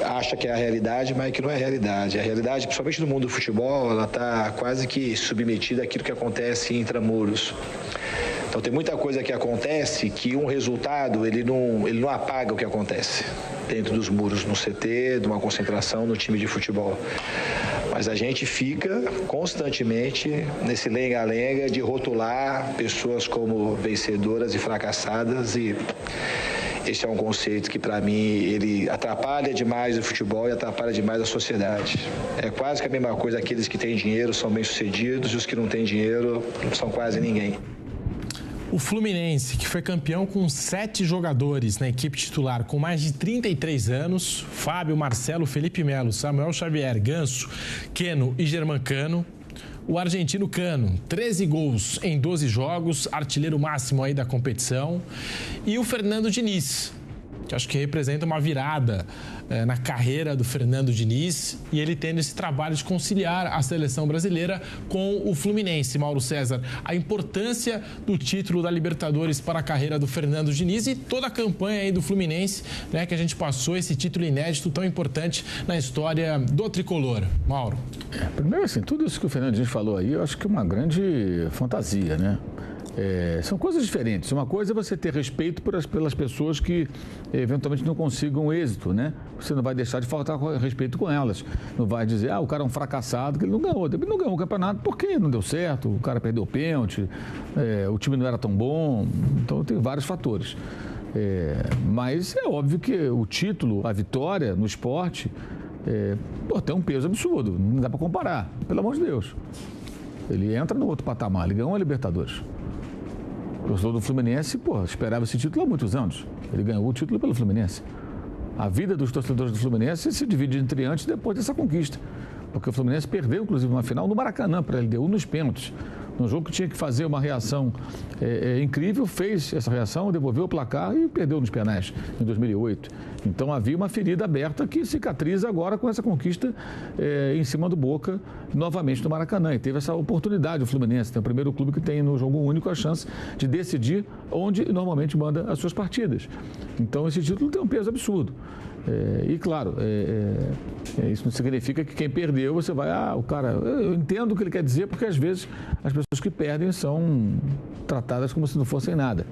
acha que é a realidade, mas que não é a realidade. A realidade, principalmente no mundo do futebol, ela está quase que submetida àquilo que acontece intramuros. Então tem muita coisa que acontece que um resultado ele não apaga o que acontece dentro dos muros, no CT, de uma concentração, no time de futebol. Mas a gente fica constantemente nesse lenga-lenga de rotular pessoas como vencedoras e fracassadas, e esse é um conceito que, para mim, ele atrapalha demais o futebol e atrapalha demais a sociedade. É quase que a mesma coisa, aqueles que têm dinheiro são bem-sucedidos e os que não têm dinheiro não são quase ninguém. O Fluminense, que foi campeão com 7 jogadores na equipe titular com mais de 33 anos, Fábio, Marcelo, Felipe Melo, Samuel Xavier, Ganso, Keno e Germancano. O argentino Cano, 13 gols em 12 jogos, artilheiro máximo aí da competição. E o Fernando Diniz, que acho que representa uma virada na carreira do Fernando Diniz, e ele tendo esse trabalho de conciliar a seleção brasileira com o Fluminense. Mauro César, a importância do título da Libertadores para a carreira do Fernando Diniz e toda a campanha aí do Fluminense, né, que a gente passou esse título inédito tão importante na história do tricolor. Mauro. Primeiro, assim, tudo isso que o Fernando Diniz falou aí, eu acho que é uma grande fantasia, né? São coisas diferentes. Uma coisa é você ter respeito pelas pessoas que eventualmente não consigam êxito, né? Você não vai deixar de faltar respeito com elas. Não vai dizer, o cara é um fracassado, que ele não ganhou. Ele não ganhou o campeonato porque não deu certo, o cara perdeu o pênalti, o time não era tão bom. Então tem vários fatores. Mas é óbvio que o título, a vitória no esporte, tem um peso absurdo. Não dá para comparar, pelo amor de Deus. Ele entra no outro patamar, ele ganhou a Libertadores. O torcedor do Fluminense, esperava esse título há muitos anos. Ele ganhou o título pelo Fluminense. A vida dos torcedores do Fluminense se divide entre antes e depois dessa conquista. Porque o Fluminense perdeu, inclusive, uma final no Maracanã para a LDU nos pênaltis. Num jogo que tinha que fazer uma reação incrível, fez essa reação, devolveu o placar e perdeu nos penais em 2008. Então havia uma ferida aberta que cicatriza agora com essa conquista em cima do Boca, novamente no Maracanã. E teve essa oportunidade o Fluminense, tem o primeiro clube que tem no jogo único a chance de decidir onde normalmente manda as suas partidas. Então esse título tem um peso absurdo. E claro, isso não significa que quem perdeu, você vai, o cara... Eu entendo o que ele quer dizer, porque às vezes as pessoas que perdem são tratadas como se não fossem nada.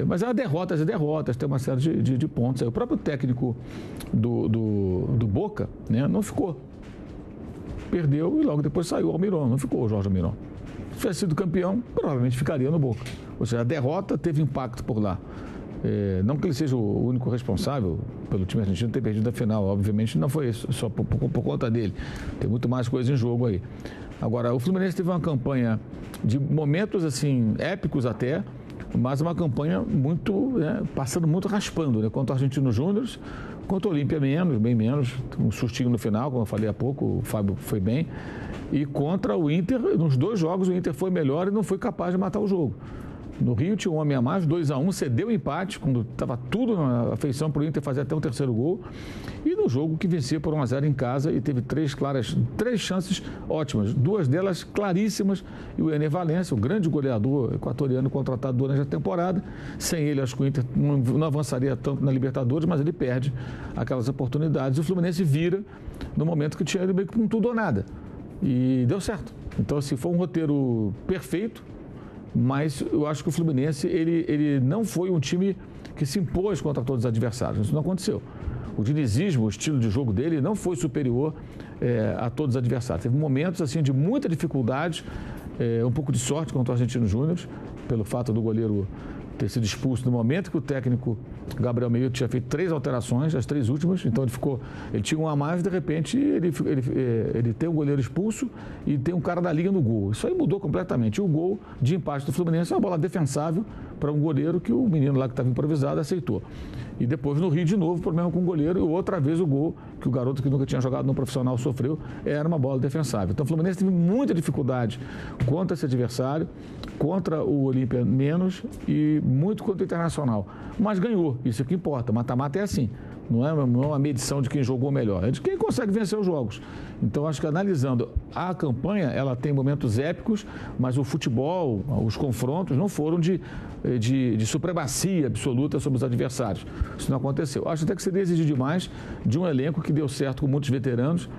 Mas há derrotas e derrotas, tem uma série de pontos. O próprio técnico do Boca, né, não ficou. Perdeu e logo depois saiu o Almiron, não ficou o Jorge Almiron. Se tivesse sido campeão, provavelmente ficaria no Boca. Ou seja, a derrota teve impacto por lá. Não que ele seja o único responsável pelo time argentino ter perdido a final, obviamente não foi isso, só por conta dele. Tem muito mais coisa em jogo aí. Agora, o Fluminense teve uma campanha de momentos assim épicos até, mas uma campanha muito, passando muito raspando, né? Contra o Argentino Júnior, contra o Olímpia bem menos, um sustinho no final, como eu falei há pouco, o Fábio foi bem, e contra o Inter, nos 2 jogos o Inter foi melhor e não foi capaz de matar o jogo. No Rio tinha um homem a mais, 2-1, cedeu o empate, quando estava tudo na afeição para o Inter fazer até o 3º gol. E no jogo que vencia por 1-0 em casa e teve 3 chances ótimas, 2 delas claríssimas. E o Ener Valencia, o grande goleador equatoriano contratado durante a temporada, sem ele acho que o Inter não avançaria tanto na Libertadores, mas ele perde aquelas oportunidades. E o Fluminense vira no momento que tinha ele meio que com tudo ou nada. E deu certo. Então, assim, foi um roteiro perfeito. Mas eu acho que o Fluminense, ele não foi um time que se impôs contra todos os adversários. Isso não aconteceu. O dinizismo, o estilo de jogo dele não foi superior a todos os adversários. Teve momentos assim, de muita dificuldade, um pouco de sorte contra o Argentino Júnior, pelo fato do goleiro ter sido expulso no momento que o técnico Gabriel Meio tinha feito 3 alterações, as 3 últimas, então ele tinha um a mais, de repente ele tem um goleiro expulso e tem um cara da liga no gol. Isso aí mudou completamente. E o gol de empate do Fluminense é uma bola defensável para um goleiro que o menino lá que estava improvisado aceitou. E depois no Rio de novo, problema com o goleiro e outra vez o gol que o garoto que nunca tinha jogado no profissional sofreu, era uma bola defensável. Então o Fluminense teve muita dificuldade contra esse adversário, contra o Olímpia menos e muito contra o Internacional. Mas ganhou, isso é que importa. Mata-mata é assim. Não é uma medição de quem jogou melhor, é de quem consegue vencer os jogos. Então, acho que analisando a campanha, ela tem momentos épicos, mas o futebol, os confrontos, não foram de supremacia absoluta sobre os adversários. Isso não aconteceu. Acho até que seria exigir demais de um elenco que deu certo com muitos veteranos,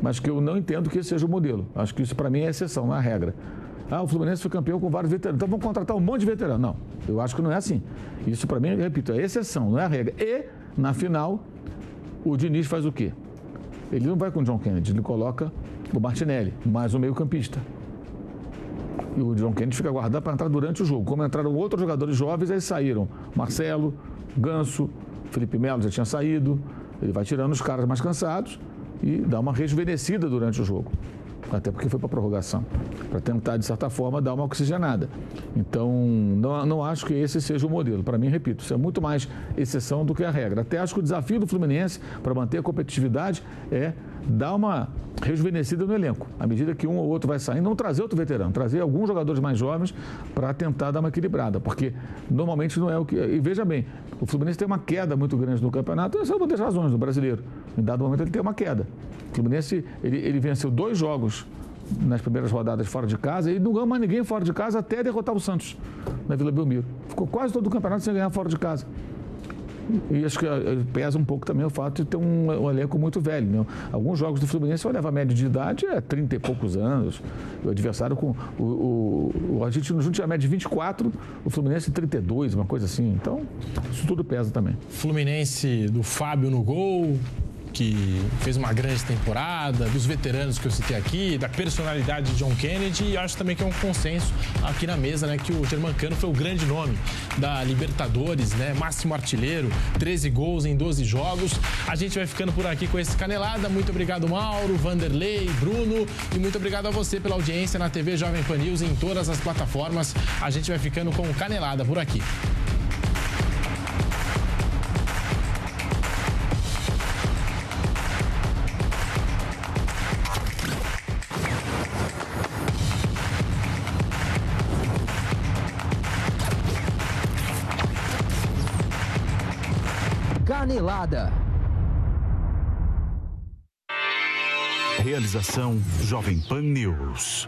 mas que eu não entendo que esse seja o modelo. Acho que isso, para mim, é exceção, não é a regra. O Fluminense foi campeão com vários veteranos, então vamos contratar um monte de veteranos. Não, eu acho que não é assim. Isso, para mim, repito, é exceção, não é a regra. E, na final, o Diniz faz o quê? Ele não vai com o John Kennedy, ele coloca o Martinelli, mais um meio-campista. E o John Kennedy fica guardado para entrar durante o jogo. Como entraram outros jogadores jovens, aí saíram Marcelo, Ganso, Felipe Melo já tinha saído. Ele vai tirando os caras mais cansados e dá uma rejuvenescida durante o jogo. Até porque foi para a prorrogação, para tentar, de certa forma, dar uma oxigenada. Então, não acho que esse seja o modelo. Para mim, repito, isso é muito mais exceção do que a regra. Até acho que o desafio do Fluminense para manter a competitividade é dar uma rejuvenescida no elenco. À medida que um ou outro vai saindo, não trazer outro veterano, trazer alguns jogadores mais jovens para tentar dar uma equilibrada, porque normalmente não é o que... E veja bem, o Fluminense tem uma queda muito grande no campeonato, essa é uma das razões do brasileiro. Em dado momento ele tem uma queda. O Fluminense, ele venceu 2 jogos nas primeiras rodadas fora de casa e não ganhou mais ninguém fora de casa até derrotar o Santos na Vila Belmiro. Ficou quase todo o campeonato sem ganhar fora de casa. E acho que pesa um pouco também o fato de ter um elenco muito velho. Né? Alguns jogos do Fluminense, eu levo a média de idade, 30 e poucos anos. O adversário com... O Argentino Júnior tinha a média de 24, o Fluminense 32, uma coisa assim. Então, isso tudo pesa também. Fluminense do Fábio no gol, que fez uma grande temporada, dos veteranos que eu citei aqui, da personalidade de John Kennedy, e acho também que é um consenso aqui na mesa, né, que o Germancano foi o grande nome da Libertadores, né, máximo artilheiro, 13 gols em 12 jogos. A gente vai ficando por aqui com esse Canelada. Muito obrigado, Mauro, Vanderlei, Bruno, e muito obrigado a você pela audiência na TV Jovem Pan News em todas as plataformas. A gente vai ficando com o Canelada por aqui. Canelada. Realização Jovem Pan News.